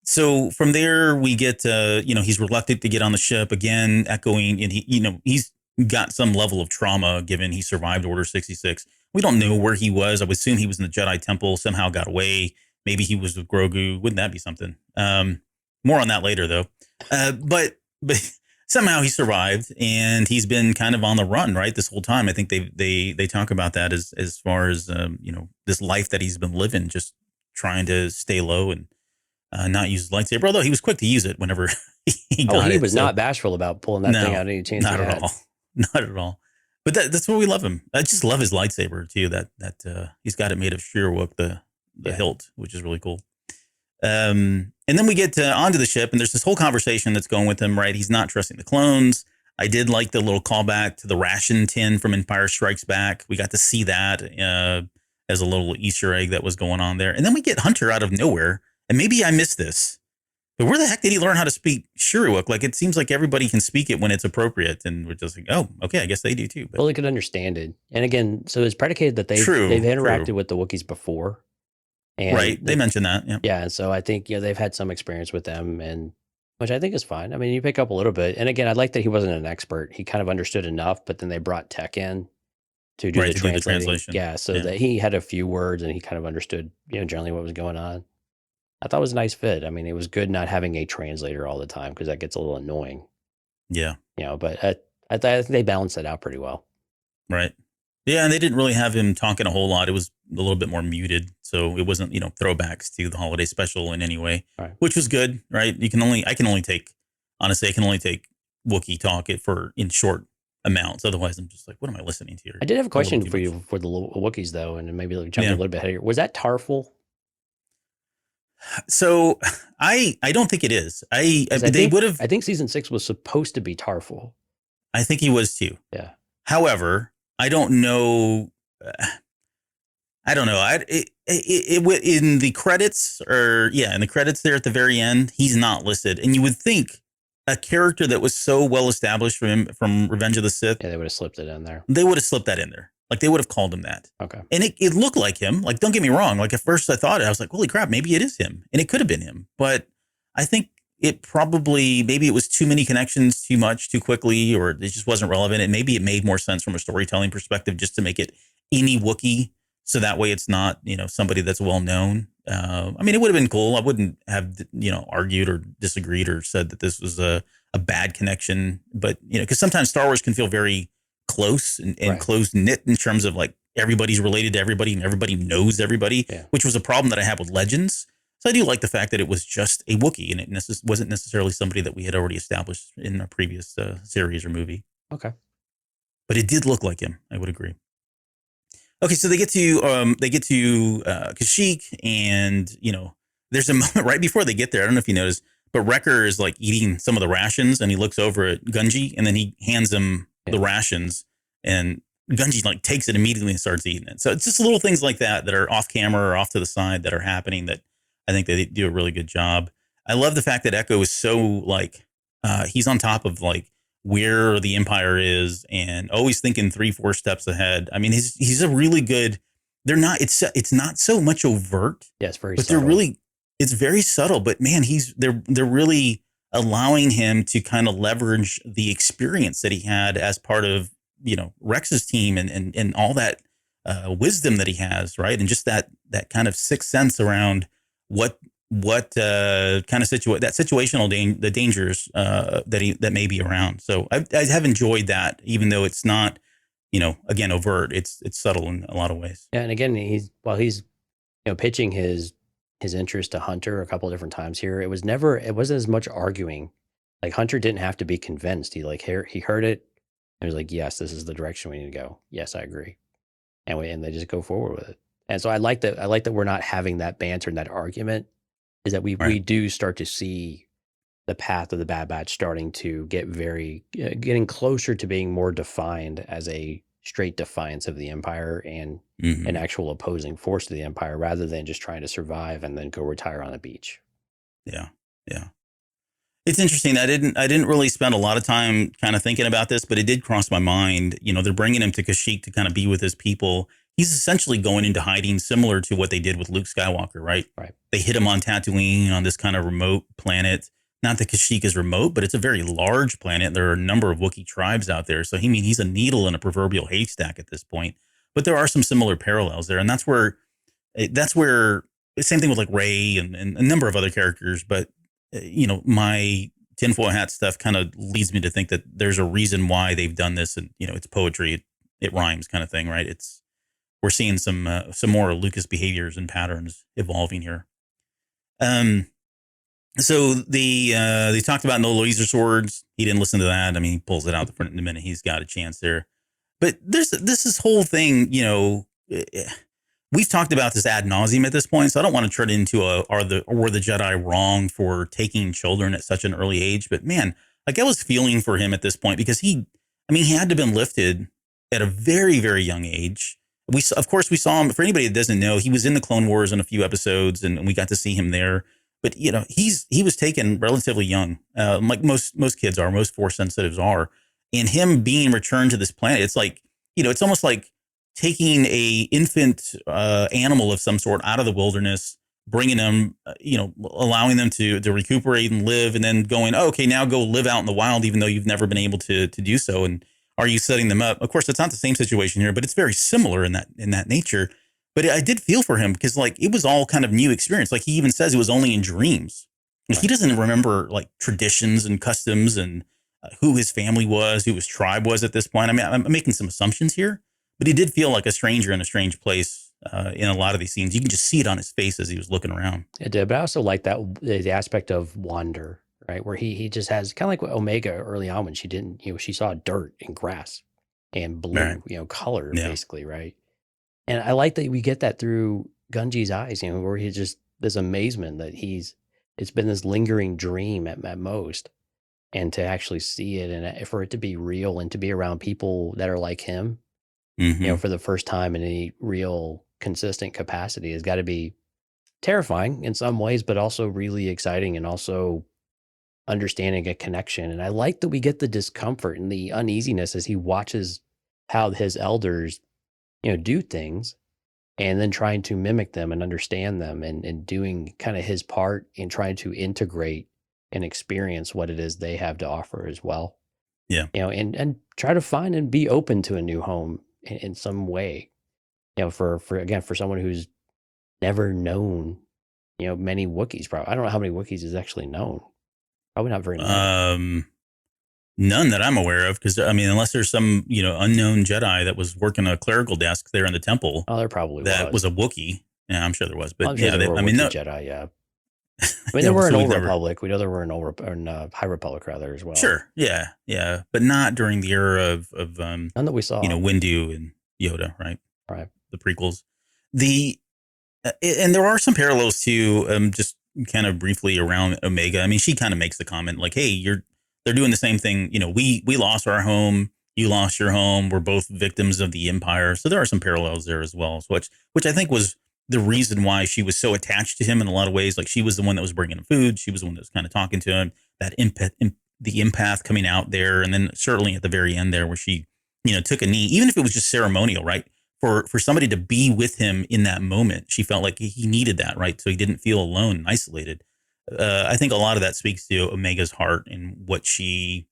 So from there, we get, he's reluctant to get on the ship again, echoing, and he's got some level of trauma given he survived Order 66. We don't know where he was. I would assume he was in the Jedi Temple, somehow got away. Maybe he was with Grogu. Wouldn't that be something? More on that later, though. But somehow he survived, and he's been kind of on the run, right, this whole time. I think they talk about that as far as this life that he's been living, just trying to stay low and not use his lightsaber. Although he was quick to use it whenever he got it. He was not bashful about pulling that thing out any chance. Not at all. Not at all. But that's why we love him. I just love his lightsaber too. That he's got it made of Sheerwook, the hilt, which is really cool. And then we get onto the ship, and there's this whole conversation that's going with him, right? He's not trusting the clones. I did like the little callback to the ration tin from Empire Strikes Back. We got to see that as a little Easter egg that was going on there. And then we get Hunter out of nowhere. And maybe I missed this, but where the heck did he learn how to speak Sheerwook? Like, it seems like everybody can speak it when it's appropriate. And we're just like, oh, okay, I guess they do too. But. Well, they could understand it. And again, so it's predicated that they've interacted with the Wookiees before. And right. They mentioned that. Yeah. Yeah. And so I think, they've had some experience with them, and which I think is fine. I mean, you pick up a little bit. And again, I like that he wasn't an expert. He kind of understood enough, but then they brought tech in to do the translation. Yeah. So that he had a few words, and he kind of understood, generally what was going on. I thought it was a nice fit. I mean, it was good not having a translator all the time, because that gets a little annoying. Yeah. But I think they balanced that out pretty well. Right. Yeah, and they didn't really have him talking a whole lot. It was a little bit more muted, so it wasn't, throwbacks to the holiday special in any way, right. Which was good, right? I can only take Wookiee talk in short amounts. Otherwise, I'm just like, what am I listening to here? I did have a question for you for the Wookiees, though, and maybe jump a little bit ahead here. Was that Tarful? So I don't think it is. I think season 6 was supposed to be Tarful. I think he was too. Yeah. However, I don't know. In the credits, in the credits there at the very end, he's not listed. And you would think a character that was so well established from Revenge of the Sith. Yeah, they would have slipped it in there. They would have slipped that in there. Like, they would have called him that. Okay. And it looked like him. Like, don't get me wrong. Like, at first I thought it. I was like, holy crap, maybe it is him. And it could have been him. But I think maybe it was too many connections too much too quickly, or it just wasn't relevant. And maybe it made more sense from a storytelling perspective just to make it any Wookiee. So that way it's not, somebody that's well known. I mean, it would have been cool. I wouldn't have, argued or disagreed or said that this was a bad connection. But, because sometimes Star Wars can feel very close and Right. close knit in terms of like everybody's related to everybody and everybody knows everybody, Yeah. which was a problem that I had with Legends. So I do like the fact that it was just a Wookiee and it wasn't necessarily somebody that we had already established in a previous series or movie. Okay. But it did look like him. I would agree. Okay, so they get to Kashyyyk, and there's a moment right before they get there. I don't know if you noticed, but Wrecker is like eating some of the rations, and he looks over at Gunji, and then he hands him the rations, and Gunji like takes it immediately and starts eating it. So it's just little things like that are off camera or off to the side that are happening that I think they do a really good job. I love the fact that Echo is so like he's on top of like where the Empire is and always thinking 3-4 steps ahead. I mean, he's a really good. They're not. It's not so much overt. Yeah, it's very. But subtle. they're really. It's very subtle. But man, they're really allowing him to kind of leverage the experience that he had as part of Rex's team and all that wisdom that he has, right? And just that kind of sixth sense around what kind of situational the dangers that may be around. So I have enjoyed that, even though it's not again overt. It's subtle in a lot of ways. Yeah, and again, he's pitching his interest to Hunter a couple of different times here. It wasn't as much arguing. Like Hunter didn't have to be convinced. He heard it and was like, yes, this is the direction we need to go. Yes, I agree. And they just go forward with it. And so I like that we're not having that banter and that argument. Is that we do start to see the path of the Bad Batch starting to get getting closer to being more defined as a straight defiance of the Empire and an actual opposing force to the Empire, rather than just trying to survive and then go retire on the beach. Yeah, yeah. It's interesting. I didn't really spend a lot of time kind of thinking about this, but it did cross my mind. They're bringing him to Kashyyyk to kind of be with his people. He's essentially going into hiding, similar to what they did with Luke Skywalker, right? Right. They hit him on Tatooine on this kind of remote planet. Not that Kashyyyk is remote, but it's a very large planet. There are a number of Wookiee tribes out there. So he's a needle in a proverbial haystack at this point. But there are some similar parallels there. And that's where same thing with like Rey and a number of other characters. But, my tinfoil hat stuff kind of leads me to think that there's a reason why they've done this. And, it's poetry. It rhymes kind of thing, right? We're seeing some more Lucas behaviors and patterns evolving here. So they talked about no laser swords. He didn't listen to that. I mean, he pulls it out the minute he's got a chance there. But this whole thing, we've talked about this ad nauseum at this point, so I don't want to turn it into were the Jedi wrong for taking children at such an early age? But man, like I was feeling for him at this point because he had to have been lifted at a very, very young age. Of course, we saw him. For anybody that doesn't know, he was in the Clone Wars in a few episodes, and we got to see him there. But he was taken relatively young, like most kids are, most Force sensitives are. And him being returned to this planet, it's like it's almost like taking a infant animal of some sort out of the wilderness, bringing them, allowing them to recuperate and live, and then going, oh, okay, now go live out in the wild, even though you've never been able to do so. And are you setting them up? Of course, it's not the same situation here, but it's very similar in that nature. But I did feel for him because like it was all kind of new experience. Like he even says it was only in dreams. Like, he doesn't remember like traditions and customs and who his family was, who his tribe was at this point. I mean, I'm making some assumptions here, but he did feel like a stranger in a strange place in a lot of these scenes. You can just see it on his face as he was looking around. It did, but I also like that the aspect of wander, right? Where he just has kind of like with Omega early on when she didn't, she saw dirt and grass and blue, color basically, right? And I like that we get that through Gunji's eyes, where he's just this amazement that it's been this lingering dream at most. And to actually see it and for it to be real and to be around people that are like him, for the first time in any real consistent capacity has got to be terrifying in some ways, but also really exciting and also understanding a connection. And I like that we get the discomfort and the uneasiness as he watches how his elders, do things and then trying to mimic them and understand them and doing kind of his part in trying to integrate and experience what it is they have to offer as well. Yeah. And try to find and be open to a new home in some way, for someone who's never known, many Wookiees. Probably, I don't know how many Wookiees is actually known. Probably not very many. None that I'm aware of, because I mean, unless there's some unknown Jedi that was working a clerical desk there in the temple, Oh, there probably that was a Wookiee. Yeah, I'm sure there was, but I'm sure yeah, there were I mean, Wookiee no, Jedi. Yeah, I mean, yeah, there were in so we've Old never. Republic. We know there were in High Republic rather as well. Sure, yeah, but not during the era of None that we saw. Windu and Yoda, right? Right. The prequels. The and there are some parallels too. Just kind of briefly around Omega. I mean, she kind of makes the comment like, "Hey, they're doing the same thing. We lost our home. You lost your home. We're both victims of the Empire." So there are some parallels there as well. So which I think was the reason why she was so attached to him in a lot of ways. Like, she was the one that was bringing him food. She was the one that was kind of talking to him. That the empath coming out there, and then certainly at the very end there, where she took a knee, even if it was just ceremonial, right? For somebody to be with him in that moment, she felt like he needed that, right? So he didn't feel alone and isolated. I think a lot of that speaks to Omega's heart and what she,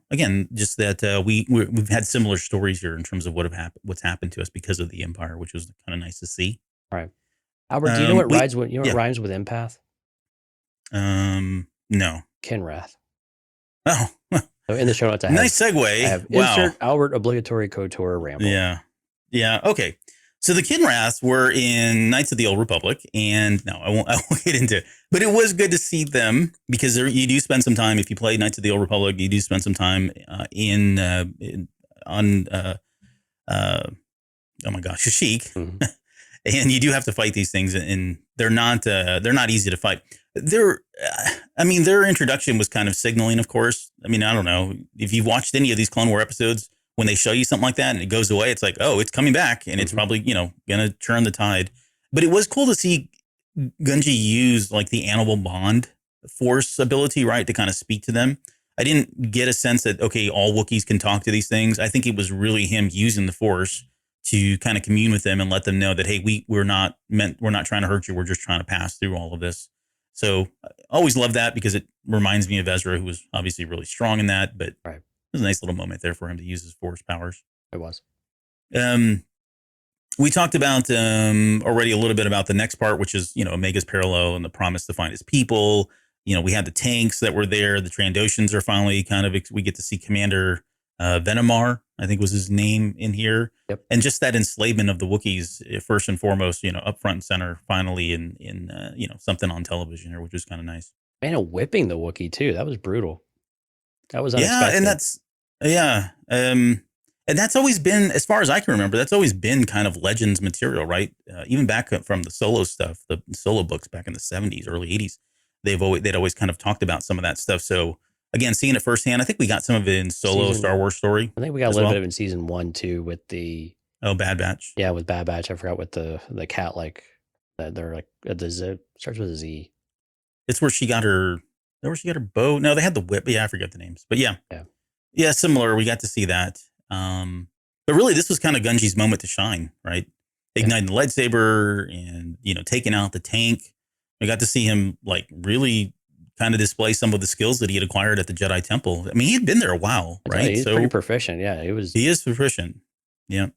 again, just that we've had similar stories here in terms of what's happened to us because of the Empire, which was kind of nice to see. Right. Albert, do you know what rhymes with yeah. rhymes with empath? No. Kinrath. Oh, So in the show notes, I have nice segue. I have Wow. insert Albert obligatory KOTOR ramble. Yeah. Okay. So the Kinraths were in Knights of the Old Republic, and no, I won't get into it. But it was good to see them, because you do spend some time, if you play Knights of the Old Republic, you do spend some time on oh my gosh, Kashyyyk. Mm-hmm. And you do have to fight these things, and they're not easy to fight. Their introduction was kind of signaling, of course. I mean, I don't know if you've watched any of these Clone War episodes. When they show you something like that and it goes away, it's like, oh, it's coming back, and it's probably going to turn the tide. But it was cool to see Gungi use like the animal bond force ability, right, to kind of speak to them. I didn't get a sense that, okay, all Wookiees can talk to these things. I think it was really him using the force to kind of commune with them and let them know that, hey, we're not trying to hurt you. We're just trying to pass through all of this. So I always love that, because it reminds me of Ezra, who was obviously really strong in that. But right. It was a nice little moment there for him to use his force powers. It was. We talked about already a little bit about the next part, which is, Omega's parallel and the promise to find his people. We had the tanks that were there. The Trandoshans are finally we get to see Commander Venomar, I think was his name in here. Yep. And just that enslavement of the Wookiees, first and foremost, up front and center, finally in something on television here, which was kind of nice. Man, whipping the Wookiee too. That was brutal. That was unexpected. And that's always been, as far as I can remember, that's always been kind of Legends material, right? Even back from the Solo stuff, the Solo books back in the 70s, early 80s, they'd always kind of talked about some of that stuff. So again, seeing it firsthand, I think we got some of it in Solo Star Wars Story. I think we got a little bit of it in season 1 too, with the Bad Batch. Yeah, with Bad Batch. I forgot what the cat, like that. They're like starts with a Z. It's where she got her bow. No, they had the whip. Yeah, I forget the names, but yeah, similar. We got to see that. But really, this was kind of Gungi's moment to shine, right? Igniting the lightsaber and taking out the tank. We got to see him like really kind of display some of the skills that he had acquired at the Jedi Temple. I mean, he had been there a while, right? He's pretty proficient. Yeah, he is proficient. Yeah.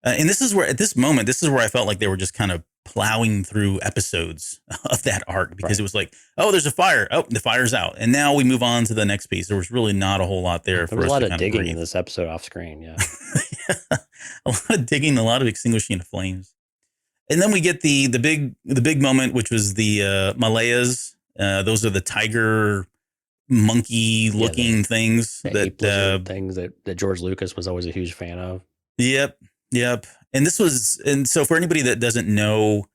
And this is where I felt like they were just kind of plowing through episodes of that arc, because it was like, oh, there's a fire. Oh, the fire's out. And now we move on to the next piece. There was really not a whole lot there. There was a lot of digging in this episode off screen. Yeah. A lot of digging, a lot of extinguishing of flames. And then we get the big moment, which was the Malayas. Those are the tiger monkey looking things that George Lucas was always a huge fan of. Yep. And so for anybody that doesn't know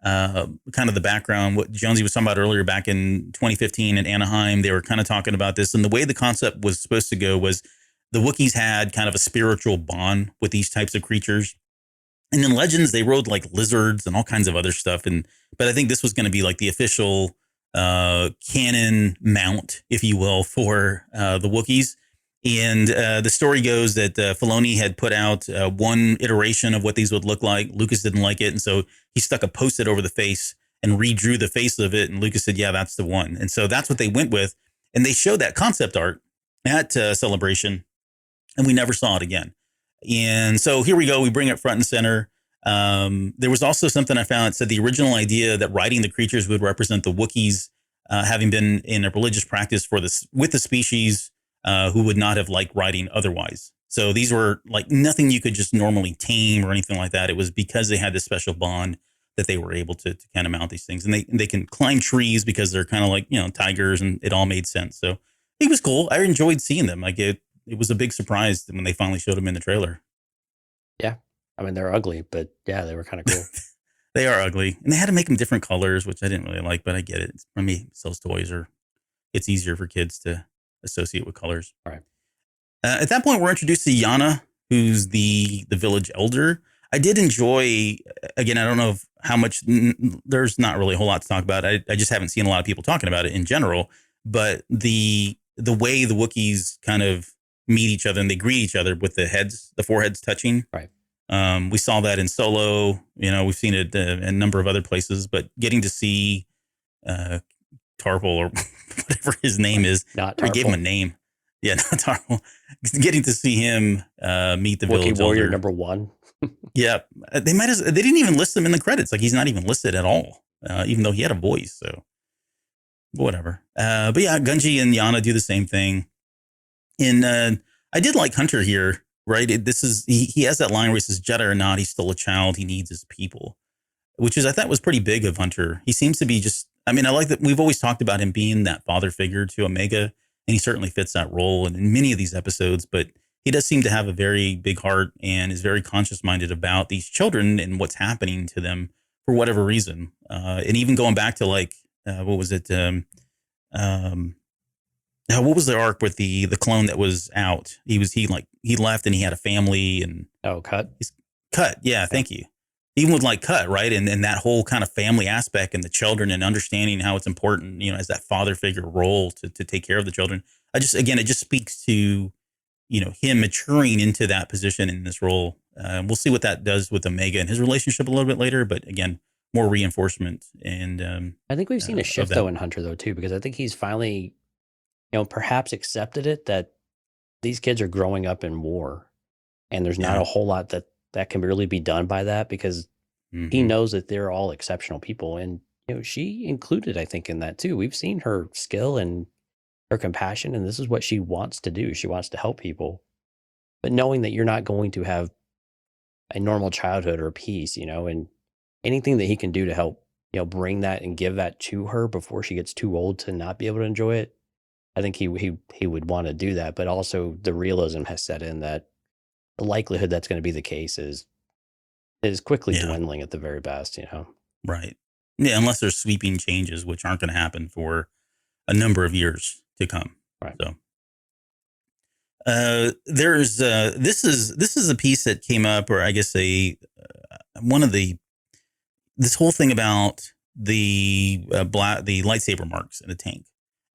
kind of the background, what Jonesy was talking about earlier, back in 2015 in Anaheim, they were kind of talking about this. And the way the concept was supposed to go was the Wookiees had kind of a spiritual bond with these types of creatures. And in Legends, they rode like lizards and all kinds of other stuff. But I think this was going to be like the official canon mount, if you will, for the Wookiees. And the story goes that Filoni had put out one iteration of what these would look like. Lucas didn't like it, and so he stuck a Post-it over the face and redrew the face of it. And Lucas said, yeah, that's the one. And so that's what they went with. And they showed that concept art at Celebration, and we never saw it again. And so here we go. We bring it front and center. There was also something I found that said the original idea that riding the creatures would represent the Wookiees having been in a religious practice with the species who would not have liked riding otherwise. So these were like nothing you could just normally tame or anything like that. It was because they had this special bond that they were able to kind of mount these things. And they can climb trees because they're kind of like, tigers, and it all made sense. So it was cool. I enjoyed seeing them. Like it was a big surprise when they finally showed them in the trailer. Yeah. I mean, they're ugly, but yeah, they were kind of cool. They are ugly. And they had to make them different colors, which I didn't really like, but I get it. For me, it sells toys, or it's easier for kids to associate with colors. All right. At that point, we're introduced to Yana, who's the village elder. I did enjoy, again, I don't know how much, there's not really a whole lot to talk about. I just haven't seen a lot of people talking about it in general, but the way the Wookiees kind of meet each other and they greet each other with the foreheads touching. Right. We saw that in Solo, we've seen it in a number of other places, but getting to see Tarple, or whatever his name is. Not Tarple. I gave him a name. Yeah, not Tarple. Getting to see him meet the village warrior elder. number 1. Yeah, they didn't even list him in the credits. Like, he's not even listed at all, even though he had a voice. So whatever. But yeah, Gunji and Yana do the same thing. And I did like Hunter here, right? He has that line where he says, Jedi or not, he's still a child. He needs his people, which I thought was pretty big of Hunter. He seems to be I like that. We've always talked about him being that father figure to Omega, and he certainly fits that role in many of these episodes, but he does seem to have a very big heart and is very conscious minded about these children and what's happening to them for whatever reason. And even going back to what was it? What was the arc with the clone that was out? He left and he had a family and Cut. Cut. Yeah. Thank you. Even with Cut, right? And that whole kind of family aspect and the children and understanding how it's important, as that father figure role to take care of the children. It just speaks to, him maturing into that position in this role. We'll see what that does with Omega and his relationship a little bit later, but again, more reinforcement. And I think we've seen a shift though in Hunter though too, because I think he's finally, perhaps accepted it that these kids are growing up in war, and there's not a whole lot that can really be done by that, because he knows that they're all exceptional people. And, she included, I think, in that too. We've seen her skill and her compassion, and this is what she wants to do. She wants to help people, but knowing that you're not going to have a normal childhood or peace, and anything that he can do to help, bring that and give that to her before she gets too old to not be able to enjoy it. I think he would want to do that, but also the realism has set in that the likelihood that's going to be the case is quickly dwindling at the very best, Right. Yeah, unless there's sweeping changes, which aren't going to happen for a number of years to come. Right. So there's this is a piece that came up, or I guess this whole thing about the lightsaber marks in the tank.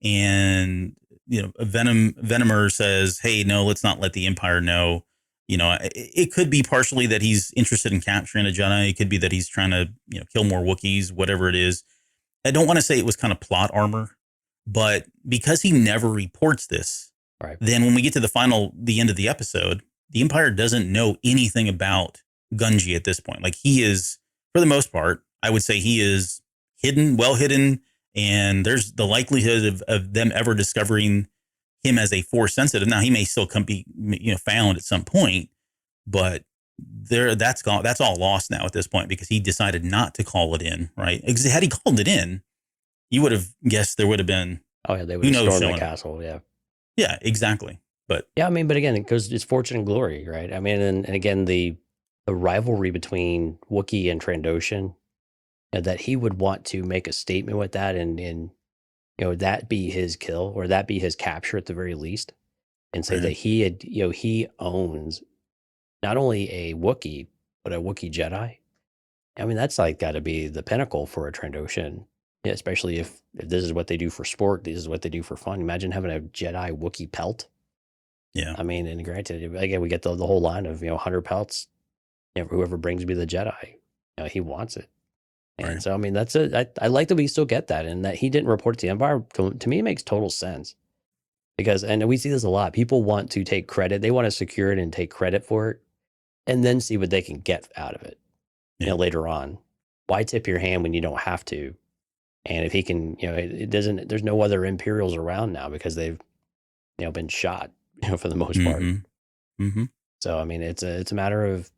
And, Venomer says, hey, no, let's not let the Empire know. It could be partially that he's interested in capturing a Jedi. It could be that he's trying to, kill more Wookiees, whatever it is. I don't want to say it was kind of plot armor, but because he never reports this, right, then when we get to the end of the episode, the Empire doesn't know anything about Gunji at this point. Like, he is, for the most part, I would say he is well hidden. And there's the likelihood of them ever discovering him as a Force sensitive. Now, he may still be found at some point, but that's gone. That's all lost now at this point, because he decided not to call it in. Right? Had he called it in, you would have guessed there would have been. Oh yeah, they would have stormed the castle. Yeah. Yeah, exactly. But yeah, but again, it's fortune and glory, right? And again, the rivalry between Wookiee and Trandoshan. That he would want to make a statement with that, and that be his kill, or that be his capture at the very least, and say that he had he owns not only a Wookiee but a Wookiee Jedi. I mean, that's got to be the pinnacle for a Trandoshan, especially if this is what they do for sport, this is what they do for fun. Imagine having a Jedi Wookiee pelt. Yeah, I mean, and granted, again, we get the whole line of 100 pelts. Whoever brings me the Jedi, he wants it. And so, I mean, I like that we still get that, and that he didn't report to the Empire. To me, it makes total sense, because, and we see this a lot. People want to take credit. They want to secure it and take credit for it, and then see what they can get out of it, later on. Why tip your hand when you don't have to? And if he can, it doesn't, there's no other Imperials around now, because they've been shot, for the most part. Mm-hmm. So I mean, it's a matter of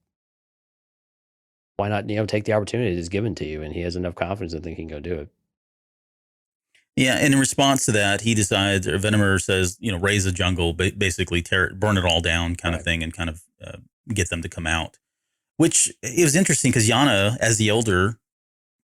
why not, take the opportunity that's given to you, and he has enough confidence to think he can go do it. Yeah, and in response to that, he decides, or Venomer says, raise the jungle, basically burn it all down, kind of thing, and kind of get them to come out. Which it was interesting because Yana, as the elder,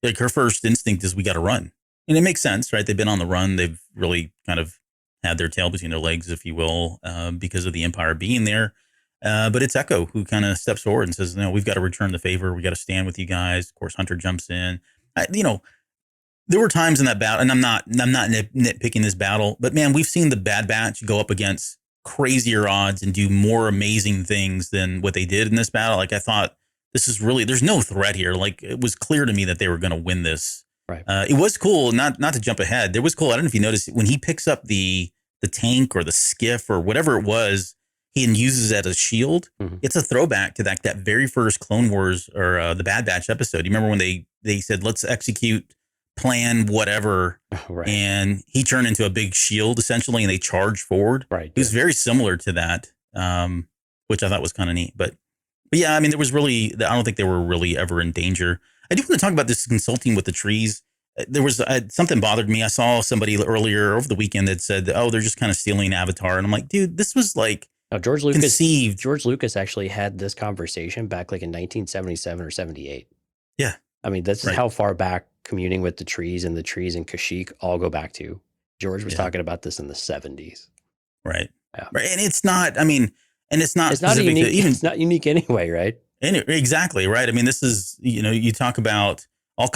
like her first instinct is we got to run, and it makes sense, right? They've been on the run, they've really kind of had their tail between their legs, if you will, because of the Empire being there. But it's Echo who kind of steps forward and says, "No, we've got to return the favor. We got to stand with you guys." Of course, Hunter jumps in. There were times in that battle, and I'm not nitpicking this battle, but man, we've seen the Bad Batch go up against crazier odds and do more amazing things than what they did in this battle. Like I thought, this is really, there's no threat here. Like it was clear to me that they were going to win this. Right. It was cool, not to jump ahead. It was cool. I don't know if you noticed when he picks up the tank or the skiff or whatever it was, he uses it as a shield. Mm-hmm. It's a throwback to that very first Clone Wars or the Bad Batch episode. You remember when they said, let's execute plan whatever, right. And he turned into a big shield essentially, and they charged forward. Right. It was very similar to that, which I thought was kind of neat. But yeah, I mean, I don't think they were really ever in danger. I do want to talk about this consulting with the trees. There was something bothered me. I saw somebody earlier over the weekend that said, "Oh, they're just kind of stealing Avatar," and I'm like, dude, this was like George Lucas actually had this conversation back like in 1977 or 78. Yeah. I mean, this is how far back communing with the trees and Kashyyyk all go back to. George was talking about this in the 70s. Right. Yeah. Right. And it's not, I mean, and it's not unique. It's not unique anyway, right? Exactly. Right. I mean, this is, you talk about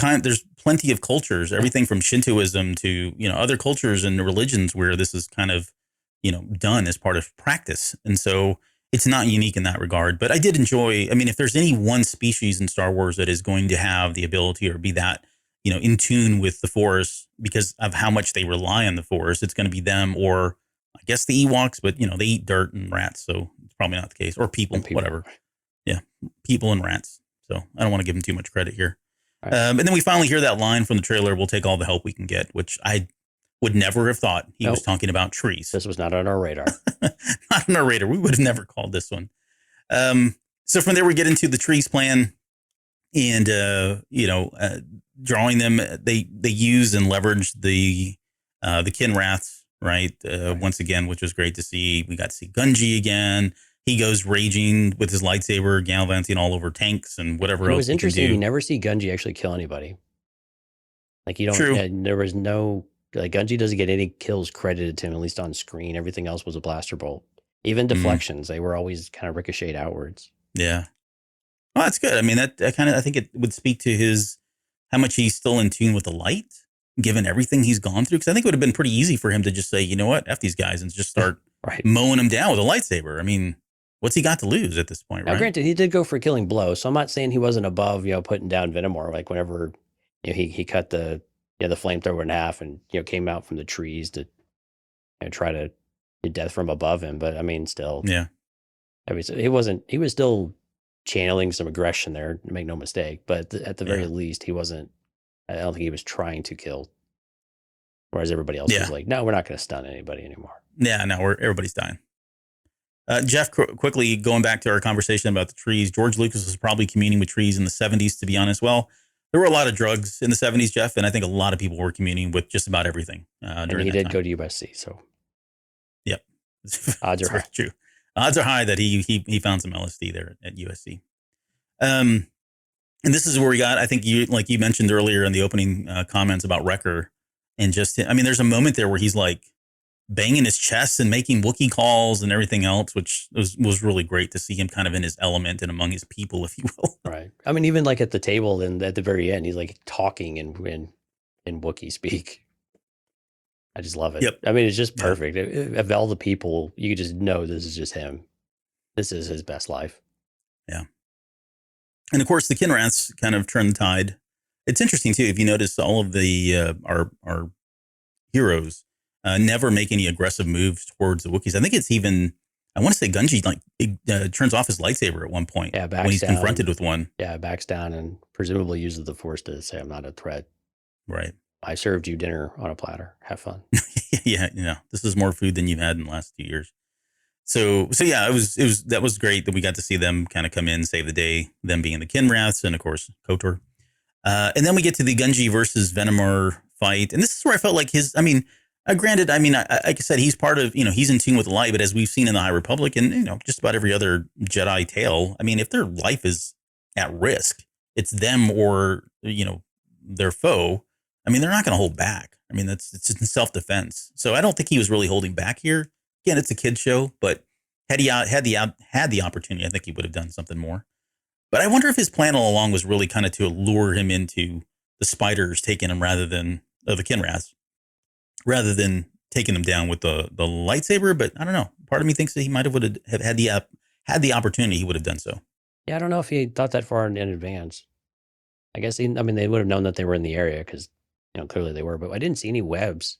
there's plenty of cultures, everything from Shintoism to, other cultures and religions where this is kind of, done as part of practice. And so it's not unique in that regard, but I did enjoy, I mean, if there's any one species in Star Wars that is going to have the ability or be that, in tune with the Force because of how much they rely on the Force, it's going to be them or I guess the Ewoks, but they eat dirt and rats. So it's probably not the case, or people. Whatever. Yeah. People and rats. So I don't want to give them too much credit here. Right. And then we finally hear that line from the trailer, "We'll take all the help we can get," which I would never have thought he was talking about trees. This was not on our radar. Not on our radar. We would have never called this one. So from there, we get into the trees plan and, drawing them. They use and leverage the Kinraths, right? Once again, which was great to see. We got to see Gunji again. He goes raging with his lightsaber, gallivanting all over tanks and whatever else. It was interesting. You never see Gunji actually kill anybody. Like you don't. True. There was no. Like Gunji doesn't get any kills credited to him, at least on screen. Everything else was a blaster bolt. Even deflections, they were always kind of ricocheted outwards. Yeah. Well, that's good. I mean, that kind of, I think it would speak to how much he's still in tune with the light, given everything he's gone through. Because I think it would have been pretty easy for him to just say, you know what, F these guys, and just start mowing them down with a lightsaber. I mean, what's he got to lose at this point, right? Now, granted, he did go for killing blows, so I'm not saying he wasn't above, putting down Venomore. Like whenever, he cut the flamethrower in half and, came out from the trees to try to get death from above him. But I mean, still, yeah. I mean, he was still channeling some aggression there, make no mistake. But at the very least, he wasn't, I don't think he was trying to kill. Whereas everybody else was like, no, we're not going to stun anybody anymore. Yeah, no, everybody's dying. Jeff, quickly going back to our conversation about the trees, George Lucas was probably communing with trees in the 70s, to be honest. Well, there were a lot of drugs in the 70s, Jeff, and I think a lot of people were communing with just about everything. And he did go to USC, so. Yep. Odds are high. True. Odds are high that he found some LSD there at USC. And this is where we got, I think you mentioned earlier in the opening comments about Wrecker, and just, I mean, there's a moment there where he's like banging his chest and making Wookiee calls and everything else, which was really great to see him kind of in his element and among his people, if you will. Right. I mean, even like at the table and at the very end, he's like talking in Wookiee speak. I just love it. Yep. I mean, it's just perfect. Of all the people, you just know this is just him. This is his best life. Yeah. And of course, the Kinraths kind of turned the tide. It's interesting too, if you notice, all of the our heroes never make any aggressive moves towards the Wookiees. I think it's even, I want to say Gunji turns off his lightsaber at one point when he's confronted with one. Yeah, backs down and presumably uses the Force to say, "I'm not a threat." Right. I served you dinner on a platter. Have fun. Yeah, this is more food than you've had in the last 2 years. So yeah, that was great that we got to see them kind of come in, save the day, them being the Kinraths and of course KOTOR. And then we get to the Gungi versus Venomar fight, and this is where I felt like granted, like I said, he's part of, he's in tune with the light, but as we've seen in the High Republic and just about every other Jedi tale, I mean, if their life is at risk, it's them or their foe. I mean, they're not going to hold back. I mean, it's in self-defense. So I don't think he was really holding back here. Again, it's a kid's show, but had he had the opportunity, I think he would have done something more. But I wonder if his plan all along was really kind of to lure him into the spiders taking him the Kinraths, rather than taking him down with the lightsaber. But I don't know. Part of me thinks that he might have had the opportunity, he would have done so. Yeah, I don't know if he thought that far in advance. I guess they would have known that they were in the area because clearly they were, but I didn't see any webs.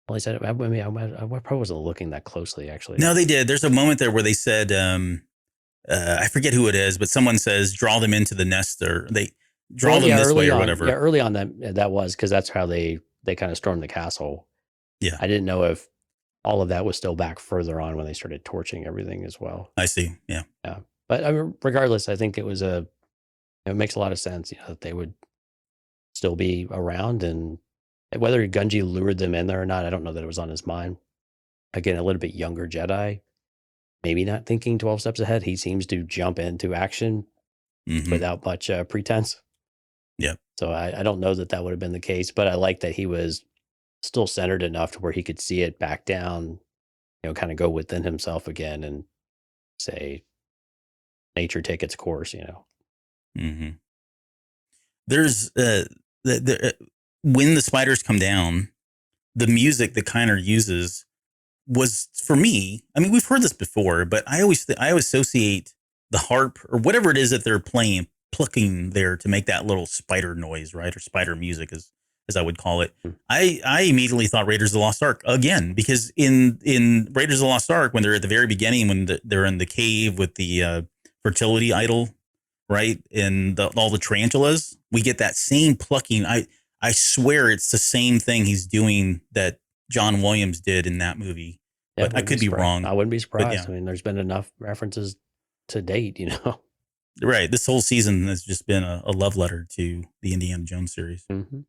Well, I said, I probably wasn't looking that closely, actually. No, they did. There's a moment there where they said, I forget who it is, but someone says, draw them into the nest, or they draw them this way or whatever. Yeah, early on that was because that's how they kind of stormed the castle. Yeah. I didn't know if all of that was still back further on when they started torching everything as well. I see. Yeah. Yeah. But regardless, I think it was it makes a lot of sense, that they would still be around, and whether Gungi lured them in there or not, I don't know that it was on his mind. Again, a little bit younger Jedi, maybe not thinking 12 steps ahead. He seems to jump into action without much pretense. Yeah. So I don't know that would have been the case, but I like that he was still centered enough to where he could see it back down, kind of go within himself again and say, nature take its course, Mm-hmm. There's when the spiders come down, the music that Kiner uses was, for me, I mean, we've heard this before, but I always associate the harp or whatever it is that they're plucking there to make that little spider noise, right? Or spider music, as I would call it. I immediately thought Raiders of the Lost Ark again, because in Raiders of the Lost Ark, when they're at the very beginning, when they're in the cave with the fertility idol, right? And all the tarantulas, we get that same plucking. I swear it's the same thing he's doing that John Williams did in that movie. Yeah, but I could be wrong. I wouldn't be surprised. Yeah. I mean, there's been enough references to date, Right. This whole season has just been a love letter to the Indiana Jones series. Mm-hmm.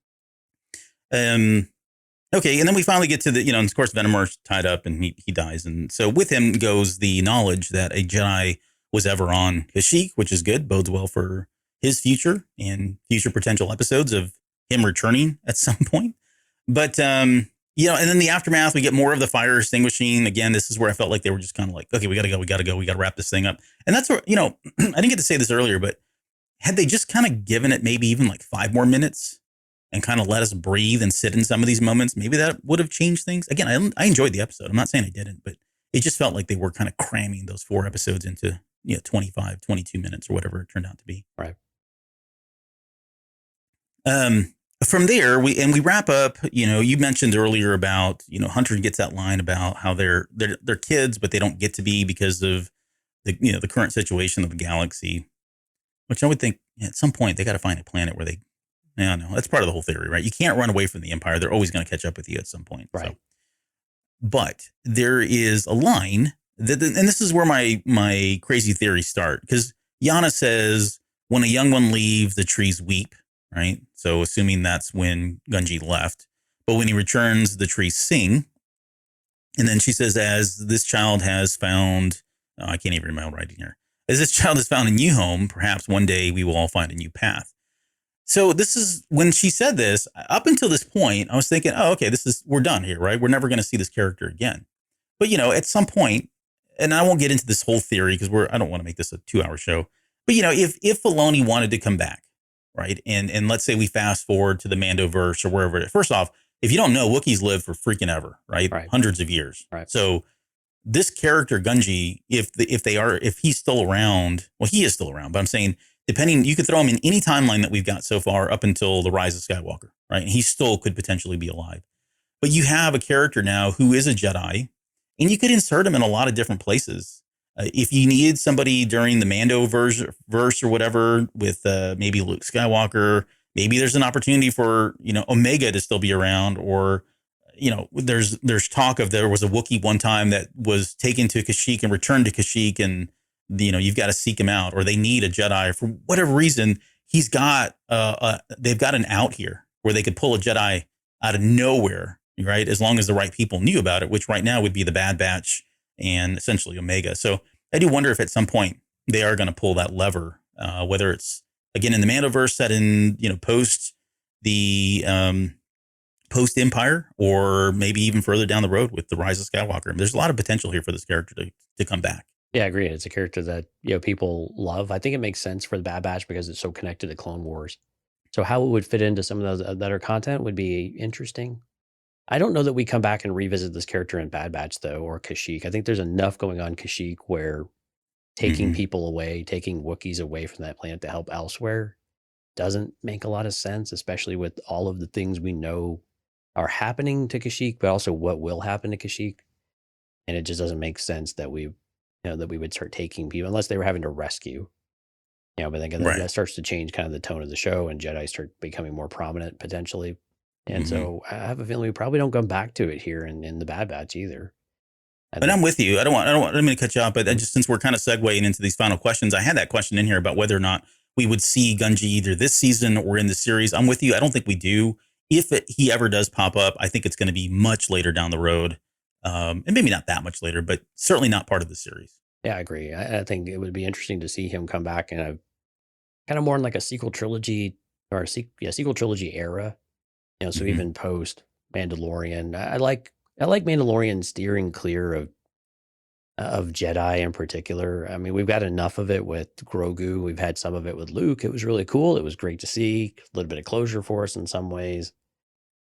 Okay. And then we finally get to the, of course, Venomar's tied up and he dies. And so with him goes the knowledge that a Jedi was ever on Kashyyyk, which is good, bodes well for his future and future potential episodes of him returning at some point. But, and then the aftermath, we get more of the fire extinguishing. Again, this is where I felt like they were just kind of like, okay, we got to go. We got to wrap this thing up. And that's where, I didn't get to say this earlier, but had they just kind of given it maybe even like 5 more minutes and kind of let us breathe and sit in some of these moments, maybe that would have changed things. Again, I enjoyed the episode. I'm not saying I didn't, but it just felt like they were kind of cramming those 4 episodes into 25, 22 minutes or whatever it turned out to be. Right. From there, we wrap up. You mentioned earlier about Hunter gets that line about how they're kids, but they don't get to be because of the current situation of the galaxy. Which I would think at some point they got to find a planet where they. I don't know. That's part of the whole theory, right? You can't run away from the Empire. They're always going to catch up with you at some point. Right. So. But there is a line and this is where my crazy theories start, because Yana says when a young one leaves, the trees weep, right? So assuming that's when Gungi left. But when he returns, the trees sing. And then she says, as this child has found, I can't even read my own writing here. As this child has found a new home, perhaps one day we will all find a new path. So this is when she said this. Up until this point, I was thinking, oh, okay, we're done here, right? We're never going to see this character again. But, at some point, and I won't get into this whole theory because I don't want to make this a 2-hour show. But, if Filoni wanted to come back, right? And let's say we fast forward to the Mandoverse or wherever. First off, if you don't know, Wookiees live for freaking ever, right? Hundreds of years. Right. So this character Gungi, if he's still around, well, he is still around, but I'm saying, depending, you could throw him in any timeline that we've got so far up until the Rise of Skywalker, right? And he still could potentially be alive. But you have a character now who is a Jedi, and you could insert him in a lot of different places. If you needed somebody during the Mando verse or whatever with maybe Luke Skywalker, maybe there's an opportunity for, Omega to still be around, or, there's talk of there was a Wookiee one time that was taken to Kashyyyk and returned to Kashyyyk, and you've got to seek him out, or they need a Jedi for whatever reason. They've got an out here where they could pull a Jedi out of nowhere, right? As long as the right people knew about it, which right now would be the Bad Batch and essentially Omega. So I do wonder if at some point they are going to pull that lever, whether it's again in the Mandoverse set in post the post Empire, or maybe even further down the road with the Rise of Skywalker. There's a lot of potential here for this character to come back. Yeah, I agree. It's a character that people love. I think it makes sense for the Bad Batch because it's so connected to Clone Wars. So how it would fit into some of those other content would be interesting. I don't know that we come back and revisit this character in Bad Batch though, or Kashyyyk. I think there's enough going on Kashyyyk where taking people away, taking Wookiees away from that planet to help elsewhere doesn't make a lot of sense, especially with all of the things we know are happening to Kashyyyk, but also what will happen to Kashyyyk. And it just doesn't make sense that we would start taking people unless they were having to rescue. But then again, that starts to change kind of the tone of the show, and Jedi start becoming more prominent potentially. And so I have a feeling we probably don't come back to it here in the Bad Batch either. But I'm with you. I don't mean to cut you off, but just since we're kind of segueing into these final questions, I had that question in here about whether or not we would see Gunji either this season or in the series. I'm with you. I don't think we do. If he ever does pop up, I think it's going to be much later down the road. And maybe not that much later, but certainly not part of the series. Yeah, I agree. I think it would be interesting to see him come back in a kind of more in like a sequel trilogy or sequel trilogy era. So even post Mandalorian, I like Mandalorian steering clear of Jedi in particular. I mean, we've got enough of it with Grogu. We've had some of it with Luke. It was really cool. It was great to see a little bit of closure for us in some ways,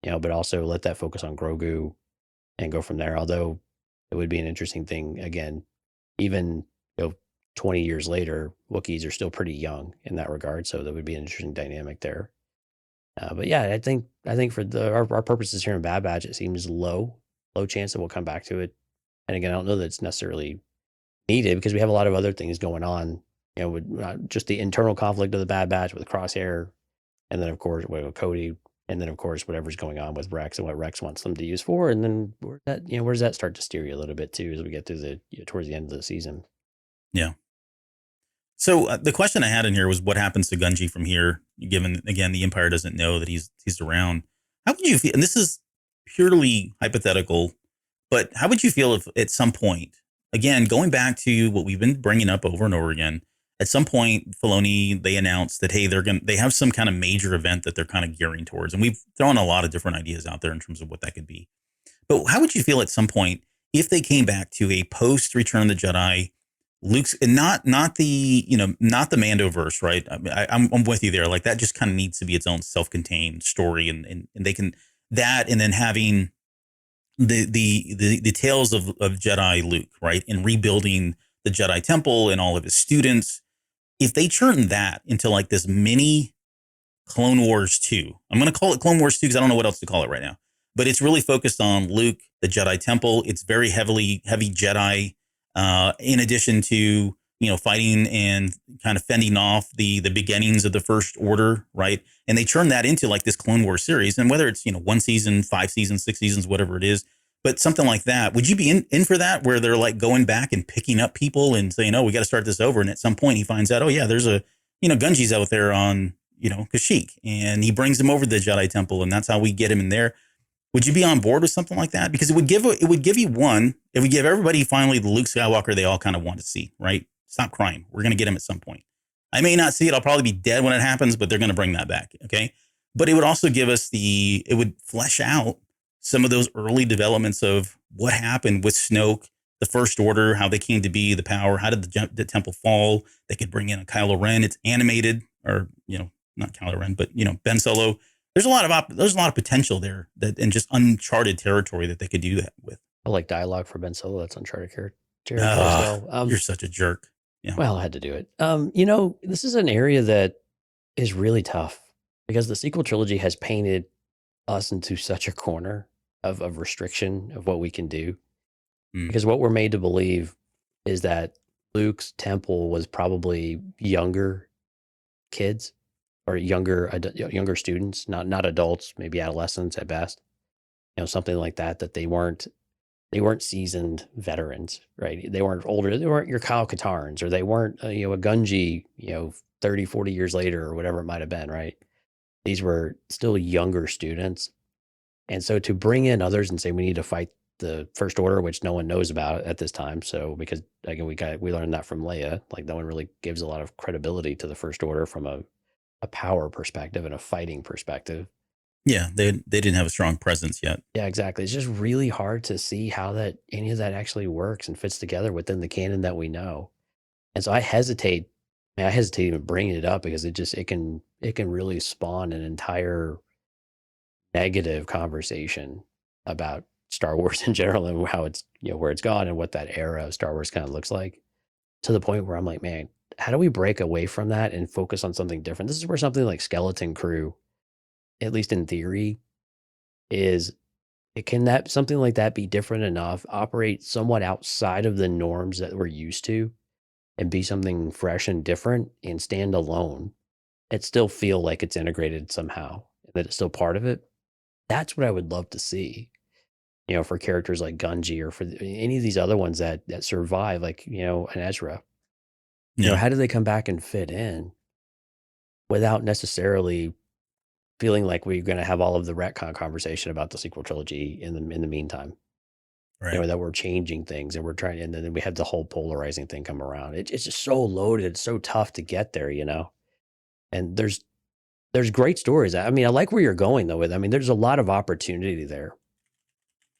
but also let that focus on Grogu and go from there. Although it would be an interesting thing again, even 20 years later, Wookiees are still pretty young in that regard. So that would be an interesting dynamic there. But yeah, I think for our purposes here in Bad Batch, it seems low chance that we'll come back to it. And again, I don't know that it's necessarily needed because we have a lot of other things going on, with just the internal conflict of the Bad Batch with Crosshair, and then of course with Cody, and then of course whatever's going on with Rex and what Rex wants them to use for, and then where does that start to steer you a little bit too as we get through towards the end of the season? Yeah. So the question I had in here was what happens to Gunji from here, given, again, the Empire doesn't know that he's around. How would you feel, and this is purely hypothetical, but how would you feel if at some point, again, going back to what we've been bringing up over and over again, at some point, Filoni, they announced that, hey, they have some kind of major event that they're kind of gearing towards. And we've thrown a lot of different ideas out there in terms of what that could be. But how would you feel at some point if they came back to a post Return of the Jedi, Luke's, and not the Mandoverse, right? I mean, I'm with you there. Like that just kind of needs to be its own self-contained story, and they can that, and then having the tales of Jedi Luke, right, and rebuilding the Jedi Temple and all of his students. If they turn that into like this mini Clone Wars 2, I'm going to call it Clone Wars 2 because I don't know what else to call it right now, but it's really focused on Luke, the Jedi Temple. It's very heavy Jedi. In addition to, fighting and kind of fending off the beginnings of the First Order, right? And they turn that into like this Clone Wars series. And whether it's, 1 season, 5 seasons, 6 seasons, whatever it is, but something like that, would you be in for that, where they're like going back and picking up people and saying, oh, we got to start this over. And at some point he finds out, oh yeah, there's Gunji's out there on, Kashyyyk, and he brings him over to the Jedi Temple. And that's how we get him in there. Would you be on board with something like that? Because it would give everybody finally the Luke Skywalker they all kind of want to see, right? Stop crying. We're going to get him at some point. I may not see it. I'll probably be dead when it happens, but they're going to bring that back. Okay. But it would also give us it would flesh out some of those early developments of what happened with Snoke, the First Order, how they came to be, the power, how did the temple fall? They could bring in a Kylo Ren. It's animated, or, not Kylo Ren, but, Ben Solo. There's a lot of potential there and just uncharted territory that they could do that with. I like dialogue for Ben Solo. That's uncharted territory as well. You're such a jerk. Yeah. Well, I had to do it. This is an area that is really tough because the sequel trilogy has painted us into such a corner of restriction of what we can do. Because what we're made to believe is that Luke's temple was probably younger kids. Or younger students, not adults, maybe adolescents at best. something like that they weren't seasoned veterans, right? They weren't older. They weren't your Kyle Katarns, or they weren't, a Gunji, 30, 40 years later, or whatever it might have been, right? These were still younger students. And so to bring in others and say, we need to fight the First Order, which no one knows about at this time. So, because again, we learned that from Leia, like no one really gives a lot of credibility to the First Order from a power perspective and a fighting perspective. Yeah, they didn't have a strong presence yet. Yeah, exactly. It's just really hard to see how any of that actually works and fits together within the canon that we know. And so I hesitate even bringing it up because it can really spawn an entire negative conversation about Star Wars in general and how it's, where it's gone and what that era of Star Wars kind of looks like, to the point where I'm like, man, how do we break away from that and focus on something different? This is where something like Skeleton Crew, at least in theory, something like that be different enough, operate somewhat outside of the norms that we're used to, and be something fresh and different and stand alone and still feel like it's integrated somehow, that it's still part of it? That's what I would love to see, for characters like Gunji, or for any of these other ones that survive, like, an Ezra. Yeah. How do they come back and fit in without necessarily feeling like we're going to have all of the retcon conversation about the sequel trilogy in the meantime? Right. That we're changing things and we're trying, and then we have the whole polarizing thing come around. It's just so loaded. It's so tough to get there, and there's great stories. I mean, I like where you're going though with, there's a lot of opportunity there,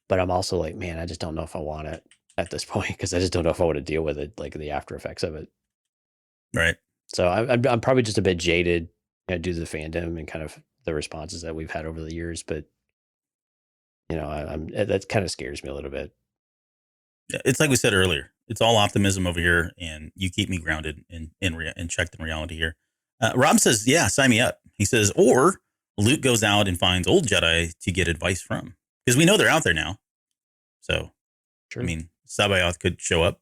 but I'm also like, man, I just don't know if I want it at this point, because I just don't know if I want to deal with it, like the after effects of it. Right. So I'm probably just a bit jaded, due to the fandom and kind of the responses that we've had over the years, but that kind of scares me a little bit. Yeah, it's like we said earlier. It's all optimism over here, and you keep me grounded and checked in reality here. Rob says, "Yeah, sign me up." He says, or Luke goes out and finds old Jedi to get advice from, because we know they're out there now. So, True. I mean, Sabayoth could show up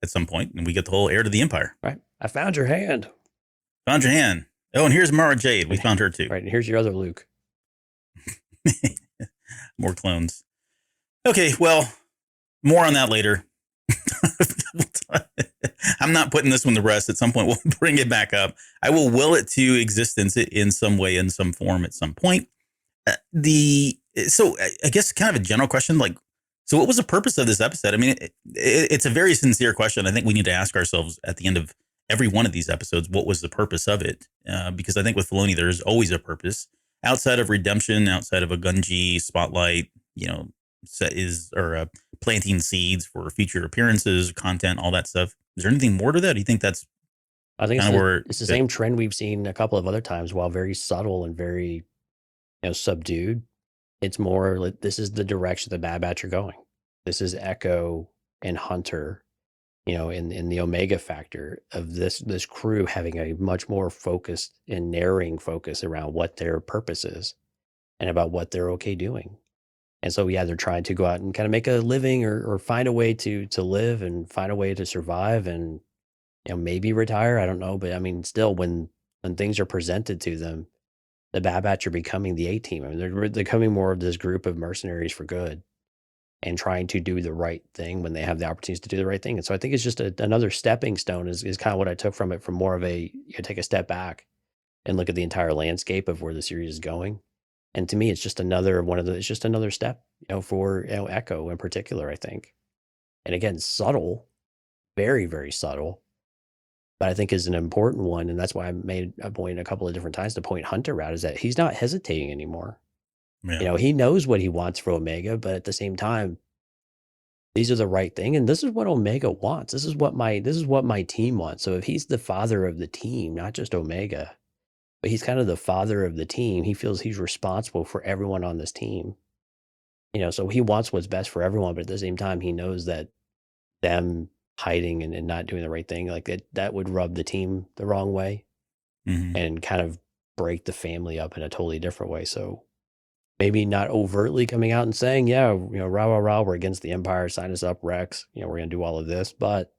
at some point, and we get the whole heir to the Empire. Right. I found your hand. Found your hand. Oh, and here's Mara Jade. We found her too. Right. And here's your other Luke. More clones. Okay, well, more on that later. I'm not putting this one to rest. At some point, we'll bring it back up. I will will it to existence in some way, in some form, at some point. So I guess kind of a general question, like, so what was the purpose of this episode? I mean, it's a very sincere question. I think we need to ask ourselves at the end of every one of these episodes, what was the purpose of it? Because I think with Filoni, there's always a purpose outside of redemption, outside of a Gunji spotlight, planting seeds for future appearances, content, all that stuff. Is there anything more to that? Do you think that's? I think it's the same trend we've seen a couple of other times, while very subtle and very, subdued. It's more like, this is the direction the Bad Batch are going. This is Echo and Hunter, in the Omega factor of this crew having a much more focused and narrowing focus around what their purpose is and about what they're okay doing. And so, yeah, they're trying to go out and kind of make a living, or find a way to live and find a way to survive and, maybe retire. I don't know. But I mean, still, when things are presented to them, the Bad Batch are becoming the A-team. I mean, they're becoming more of this group of mercenaries for good and trying to do the right thing when they have the opportunities to do the right thing. And so I think it's just another stepping stone is kind of what I took from it, from more of a, take a step back and look at the entire landscape of where the series is going. And to me, it's just it's just another step, for, Echo in particular, I think. And again, subtle, very, very subtle, but I think is an important one. And that's why I made a point a couple of different times to point Hunter out, is that he's not hesitating anymore. Yeah. He knows what he wants for Omega, but at the same time, these are the right thing. And this is what Omega wants. This is what my team wants. So if he's the father of the team, not just Omega, but he's kind of the father of the team, he feels he's responsible for everyone on this team. So he wants what's best for everyone, but at the same time, he knows that them hiding and not doing the right thing, like that would rub the team the wrong way, and kind of break the family up in a totally different way. So maybe not overtly coming out and saying, yeah, rah, rah, rah, we're against the Empire, sign us up, Rex, we're going to do all of this. But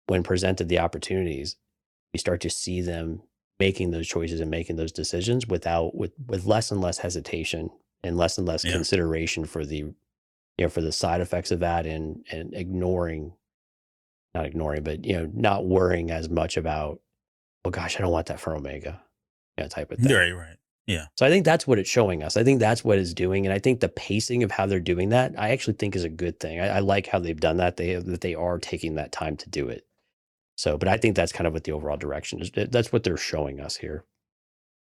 when presented the opportunities, you start to see them making those choices and making those decisions with less and less hesitation and less Yeah. consideration for for the side effects of that, and not ignoring, but not worrying as much about, oh gosh, I don't want that for Omega, type of thing. Right. Yeah. So I think that's what it's showing us. I think that's what it's doing, and I think the pacing of how they're doing that, I actually think is a good thing. I like how they've done that. They are taking that time to do it. So, but I think that's kind of what the overall direction is. That's what they're showing us here.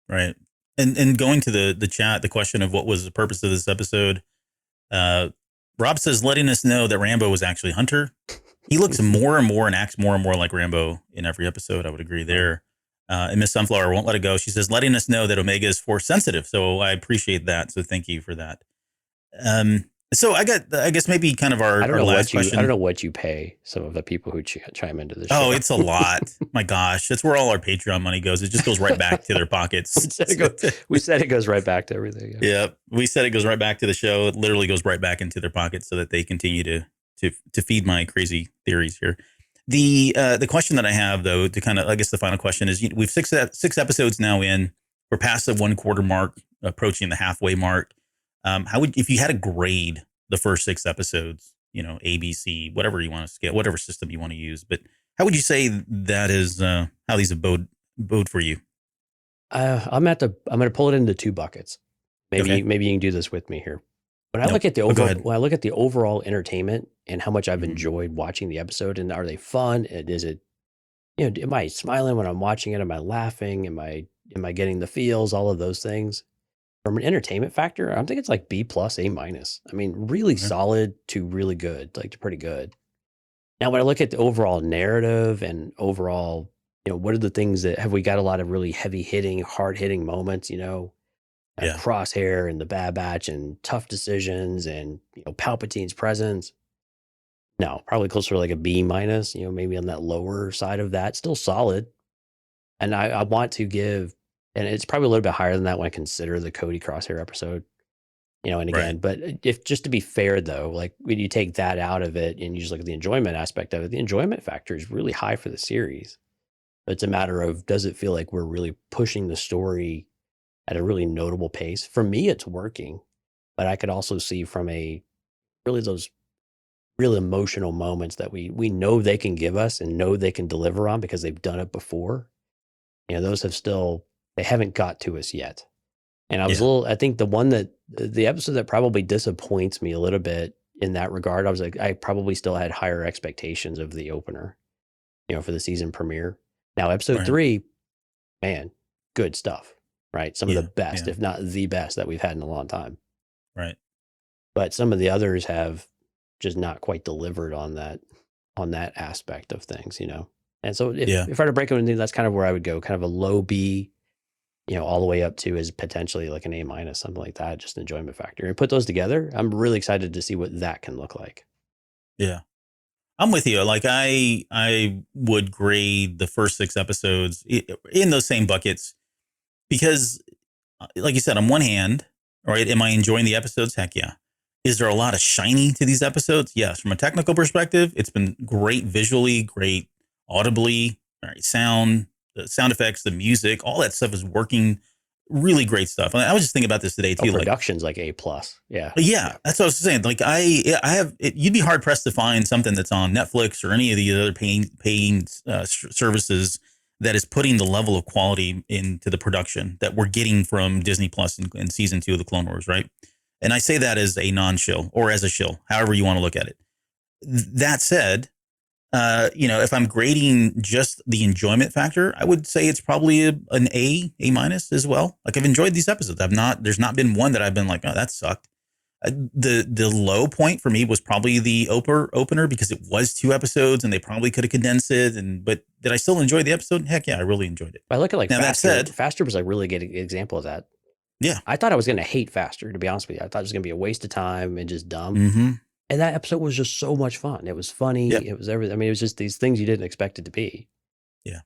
Right. And going to the chat, the question of what was the purpose of this episode, Rob says, letting us know that Rambo was actually Hunter. He looks more and more and acts more and more like Rambo in every episode. I would agree there. And Miss Sunflower won't let it go. She says, letting us know that Omega is force sensitive. So I appreciate that. So thank you for that. So I guess maybe kind of our last question. I don't know what you pay some of the people who chime into the show. Oh, it's a lot. My gosh. That's where all our Patreon money goes. It just goes right back to their pockets. We said it goes right back to everything. Yeah. We said it goes right back to the show. It literally goes right back into their pockets so that they continue to feed my crazy theories here. The question that I have, though, to kind of, I guess the final question is, we've six episodes now in. We're past the 1/4 mark, approaching the halfway mark. If you had to grade the first 6 episodes, A, B, C, whatever you want to scale, whatever system you want to use, but how would you say that is, how these have bode for you? I'm going to pull it into 2 buckets. Maybe you can do this with me here. When I look at the overall entertainment and how much I've enjoyed watching the episode, and are they fun? And is it, am I smiling when I'm watching it? Am I laughing? Am I getting the feels? All of those things. From an entertainment factor, I think it's like B+, A-. I mean, really solid to really good, like to pretty good. Now, when I look at the overall narrative and overall, what are the things that have we got a lot of really heavy hitting, hard hitting moments, Crosshair and the Bad Batch and tough decisions and, Palpatine's presence. No, probably closer to like a B-, maybe on that lower side of that, still solid. And I want to give, and it's probably a little bit higher than that when I consider the Cody Crosshair episode, and again, but if just to be fair though, like when you take that out of it and you just look at the enjoyment aspect of it, the enjoyment factor is really high for the series. It's a matter of, does it feel like we're really pushing the story at a really notable pace? For me, it's working, but I could also see from those real emotional moments that we know they can give us and know they can deliver on because they've done it before. Those they haven't got to us yet. And I think the episode that probably disappoints me a little bit in that regard, I probably still had higher expectations of the opener, for the season premiere. Now, episode 3, man, good stuff, right? Some of the best, if not the best that we've had in a long time. Right. But some of the others have just not quite delivered on that aspect of things, And so if I were to break it into, that's kind of where I would go, kind of a low B, all the way up to is potentially like an A-, something like that, just enjoyment factor. And put those together, I'm really excited to see what that can look like. Yeah. I'm with you. Like I would grade the first 6 episodes in those same buckets because, like you said, on one hand, right, am I enjoying the episodes? Heck yeah. Is there a lot of shiny to these episodes? Yes. From a technical perspective, it's been great visually, great audibly, right, sound, the sound effects, the music, all that stuff is working. Really great stuff. I was just thinking about this today too. Production's like A+. Yeah. Yeah. That's what I was saying. Like you'd be hard pressed to find something that's on Netflix or any of the other paying services that is putting the level of quality into the production that we're getting from Disney Plus in season 2 of the Clone Wars. Right. And I say that as a non-shill or as a shill, however you want to look at it. That said, if I'm grading just the enjoyment factor, I would say it's probably an A- as well. Like I've enjoyed these episodes. There's not been one that I've been like, oh, that sucked. The low point for me was probably the opener because it was 2 episodes and they probably could have condensed it. But did I still enjoy the episode? Heck yeah, I really enjoyed it. I look at like now, Faster. That said, Faster was a really good example of that. Yeah. I thought I was going to hate Faster, to be honest with you. I thought it was going to be a waste of time and just dumb. Mm-hmm. And that episode was just so much fun. It was funny. Yep. It was everything. I mean, it was just these things you didn't expect it to be. Yeah.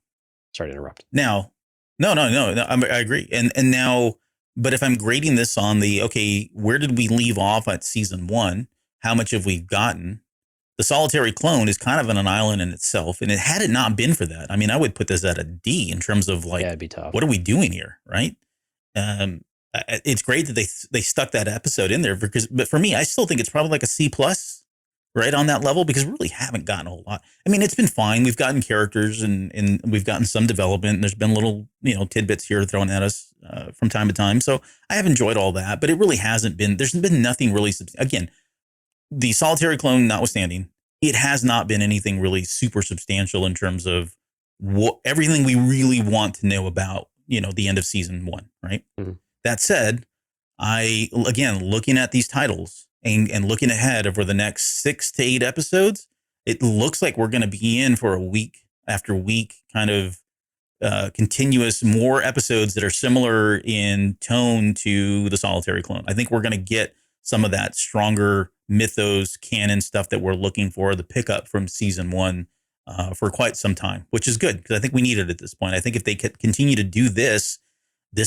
Sorry to interrupt. Now, no. I agree. And now, but if I'm grading this on where did we leave off at season 1? How much have we gotten? The Solitary Clone is kind of an island in itself. And had it not been for that, I mean, I would put this at a D in terms of like, it'd be tough. What are we doing here? Right. it's great that they stuck that episode in there but for me, I still think it's probably like a C plus. Right on that level, because we really haven't gotten a whole lot. I mean, it's been fine. We've gotten characters and we've gotten some development. And there's been little, tidbits here thrown at us from time to time. So I have enjoyed all that, but it really hasn't been, there's been nothing really, again, the solitary clone notwithstanding, it has not been anything really super substantial in terms of everything we really want to know about, the end of season 1, right? Mm-hmm. That said, again, looking at these titles, and looking ahead over the next 6 to 8 episodes, it looks like we're going to be in for a week after week kind of continuous more episodes that are similar in tone to the solitary clone. I think we're going to get some of that stronger mythos canon stuff that we're looking for, the pickup from season 1 for quite some time, which is good because I think we need it at this point. I think if they could continue to do this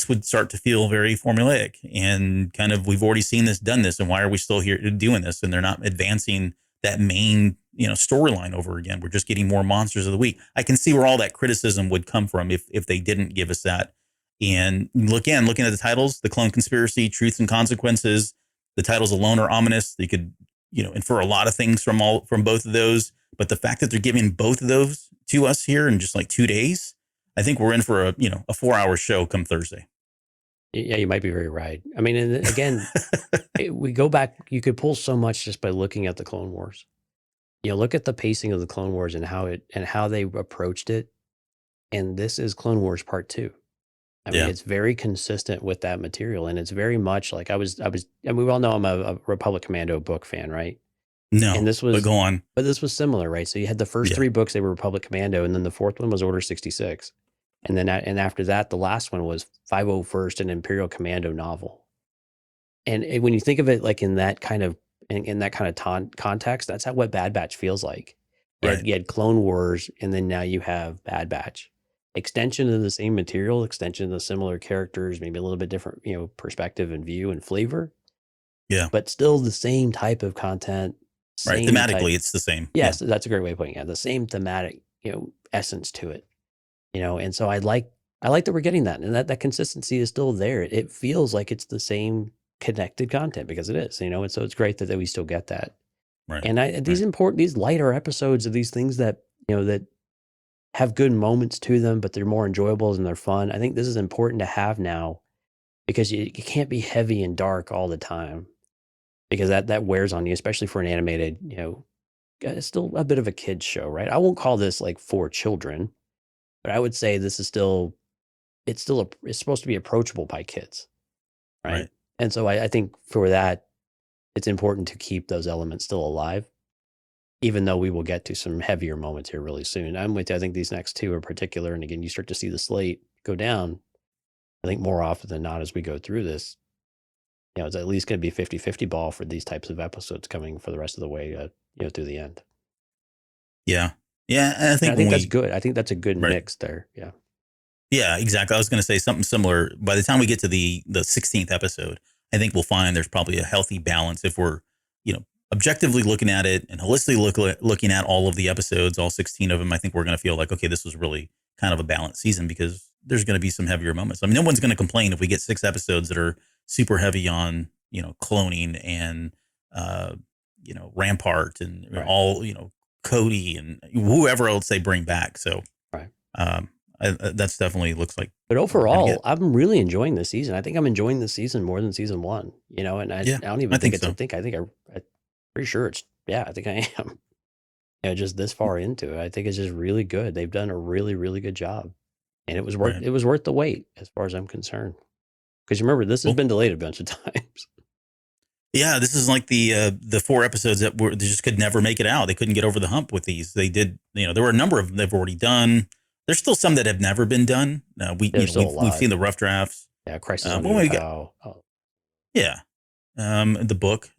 would start to feel very formulaic and kind of, we've already seen this, done this, and why are we still here doing this? And they're not advancing that main, storyline over again. We're just getting more monsters of the week. I can see where all that criticism would come from if they didn't give us that. And looking at the titles, The Clone Conspiracy, Truth and Consequences, the titles alone are ominous. They could, infer a lot of things from both of those. But the fact that they're giving both of those to us here in just like 2 days, I think we're in for a 4-hour show come Thursday. Yeah, you might be very right. I mean, and again, we go back, you could pull so much just by looking at the Clone Wars. Look at the pacing of the Clone Wars and how they approached it. And this is Clone Wars Part 2. I mean, it's very consistent with that material. And it's very much like and we all know I'm a Republic Commando book fan, right? No, and this was, but go on. But this was similar, right? So you had the first 3 books, they were Republic Commando, and then the 4th one was Order 66. And then after that, the last one was 501st, an Imperial Commando novel. And when you think of it like in that kind of context, that's what Bad Batch feels like. You had Clone Wars, and then now you have Bad Batch. Extension of the same material, extension of the similar characters, maybe a little bit different, perspective and view and flavor. Yeah. But still the same type of content. Right. Thematically, it's the same. Yes, that's a great way of putting it. The same thematic, essence to it. And so I like that we're getting that, and that consistency is still there. It feels like it's the same connected content because it is, and so it's great that we still get that. Right. And these lighter episodes of these things that, that have good moments to them, but they're more enjoyable and they're fun. I think this is important to have now because you can't be heavy and dark all the time because that wears on you, especially for an animated, it's still a bit of a kid's show, right? I won't call this like for children. But I would say this is it's supposed to be approachable by kids, right? And so I think for that, it's important to keep those elements still alive, even though we will get to some heavier moments here really soon. I'm with you. I think these next 2 are particular. And again, you start to see the slate go down, I think more often than not as we go through this. It's at least going to be 50-50 ball for these types of episodes coming for the rest of the way, through the end. Yeah. Yeah, and I think that's good. I think that's a good mix there. Yeah. Yeah, exactly. I was going to say something similar. By the time we get to the 16th episode, I think we'll find there's probably a healthy balance if we're, objectively looking at it and holistically looking at all of the episodes, all 16 of them. I think we're going to feel like, okay, this was really kind of a balanced season because there's going to be some heavier moments. I mean, no one's going to complain if we get 6 episodes that are super heavy on, cloning and, Rampart and all, Cody and whoever else they bring back. So, that's definitely looks like. But overall, I'm really enjoying this season. I think I'm enjoying this season more than season 1. And I don't even think it's so. I'm pretty sure I think I am. Just this far into it, I think it's just really good. They've done a really, really good job, and it was worth the wait as far as I'm concerned. Because remember, this has been delayed a bunch of times. Yeah, this is like the 4 episodes that they just could never make it out. They couldn't get over the hump with these. They did, there were a number of them they've already done. There's still some that have never been done. We've seen the rough drafts. Yeah, Crisis on New Yeah, the book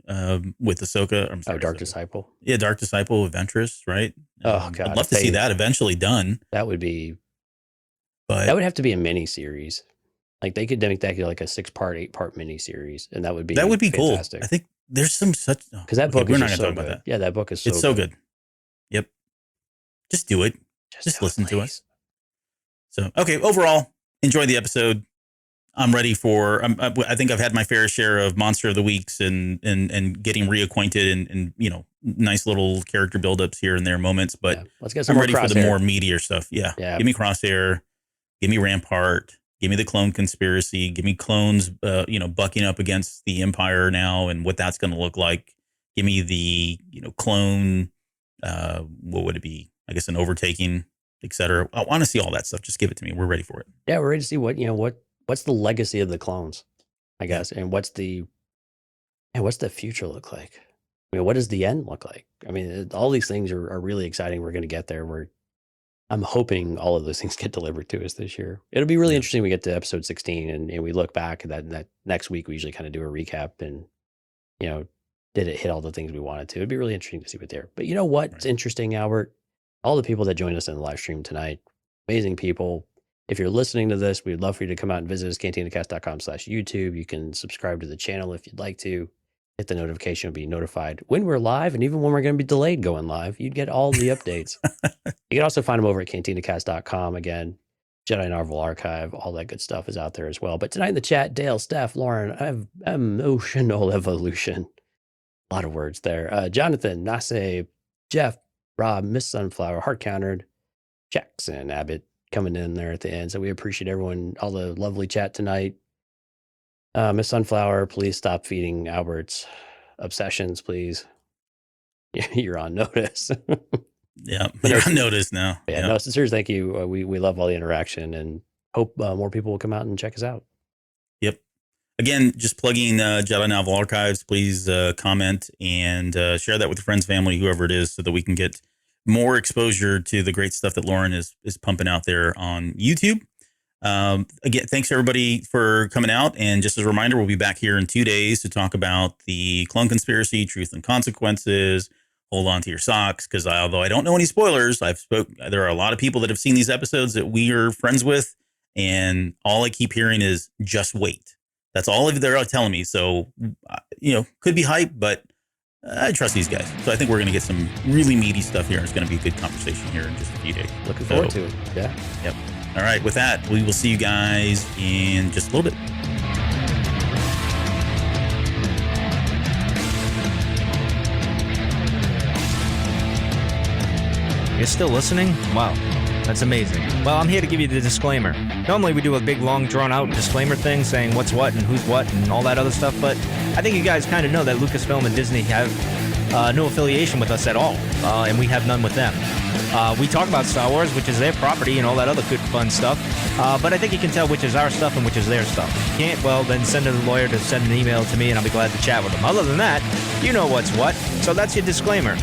with Ahsoka. I'm sorry, Dark Disciple. Yeah, Dark Disciple of Ventress, right? Oh God, I'd love to see that eventually done. That would have to be a mini series. Like they could make that like a 6-part, 8-part mini series, and that would be fantastic. Cool. I think there's some such because that book. We're not going to talk about that. Yeah, that book is so good. Yep. Just do it. Just listen to us. So okay, overall, enjoy the episode. I'm ready for. I think I've had my fair share of Monster of the Weeks and getting reacquainted and nice little character buildups here and there moments. But let's get some I'm ready for the Crosshair. more meatier stuff. Yeah. Give me Crosshair. Give me Rampart. Give me the clone conspiracy. Give me clones, bucking up against the Empire now and what that's going to look like. Give me the clone. What would it be? I guess an overtaking, etc. I want to see all that stuff. Just give it to me. We're ready for it. Yeah, we're ready to see what's the legacy of the clones, I guess, and what's the future look like? I mean, what does the end look like? I mean, all these things are really exciting. We're going to get there. I'm hoping all of those things get delivered to us this year. It'll be really interesting. We get to episode 16 and we look back at that next week. We usually kind of do a recap and, did it hit all the things we wanted to? It'd be really interesting to see what there. But you know what's interesting, Albert? All the people that joined us in the live stream tonight, amazing people. If you're listening to this, we'd love for you to come out and visit us, cantinacast.com/YouTube. You can subscribe to the channel if you'd like to. Hit the notification, be notified when we're live, and even when we're going to be delayed going live, you'd get all the updates. You can also find them over at cantinacast.com. Again, Jedi Marvel Archive, all that good stuff is out there as well. But tonight in the chat, Dale, Steph, Lauren, I have emotional evolution. A lot of words there. Jonathan, Nase, Jeff, Rob, Miss Sunflower, Heart Countered, Jackson, Abbott coming in there at the end. So we appreciate everyone, all the lovely chat tonight. Miss Sunflower, please stop feeding Albert's obsessions, please. You're on notice. Yeah, you're on notice now. Yeah, no, sincere thank you. We love all the interaction and hope more people will come out and check us out. Yep. Again, just plugging Jedi Novel Archives. Please comment and share that with your friends, family, whoever it is, so that we can get more exposure to the great stuff that Lauren is pumping out there on YouTube. Again, thanks everybody for coming out. And just as a reminder, we'll be back here in 2 days to talk about the clone conspiracy, truth and consequences. Hold on to your socks, because although I don't know any spoilers, there are a lot of people that have seen these episodes that we are friends with, and all I keep hearing is just wait. That's all they're telling me. So, could be hype, but I trust these guys. So I think we're going to get some really meaty stuff here. It's going to be a good conversation here in just a few days. Looking forward to it. Yeah. Yep. All right. With that, we will see you guys in just a little bit. You're still listening? Wow, that's amazing. Well, I'm here to give you the disclaimer. Normally we do a big, long, drawn-out disclaimer thing saying what's what and who's what and all that other stuff, but I think you guys kind of know that Lucasfilm and Disney have no affiliation with us at all, and we have none with them. We talk about Star Wars, which is their property, and all that other good, fun stuff, but I think you can tell which is our stuff and which is their stuff. If you can't, well, then send a lawyer to send an email to me, and I'll be glad to chat with them. Other than that, you know what's what, so that's your disclaimer.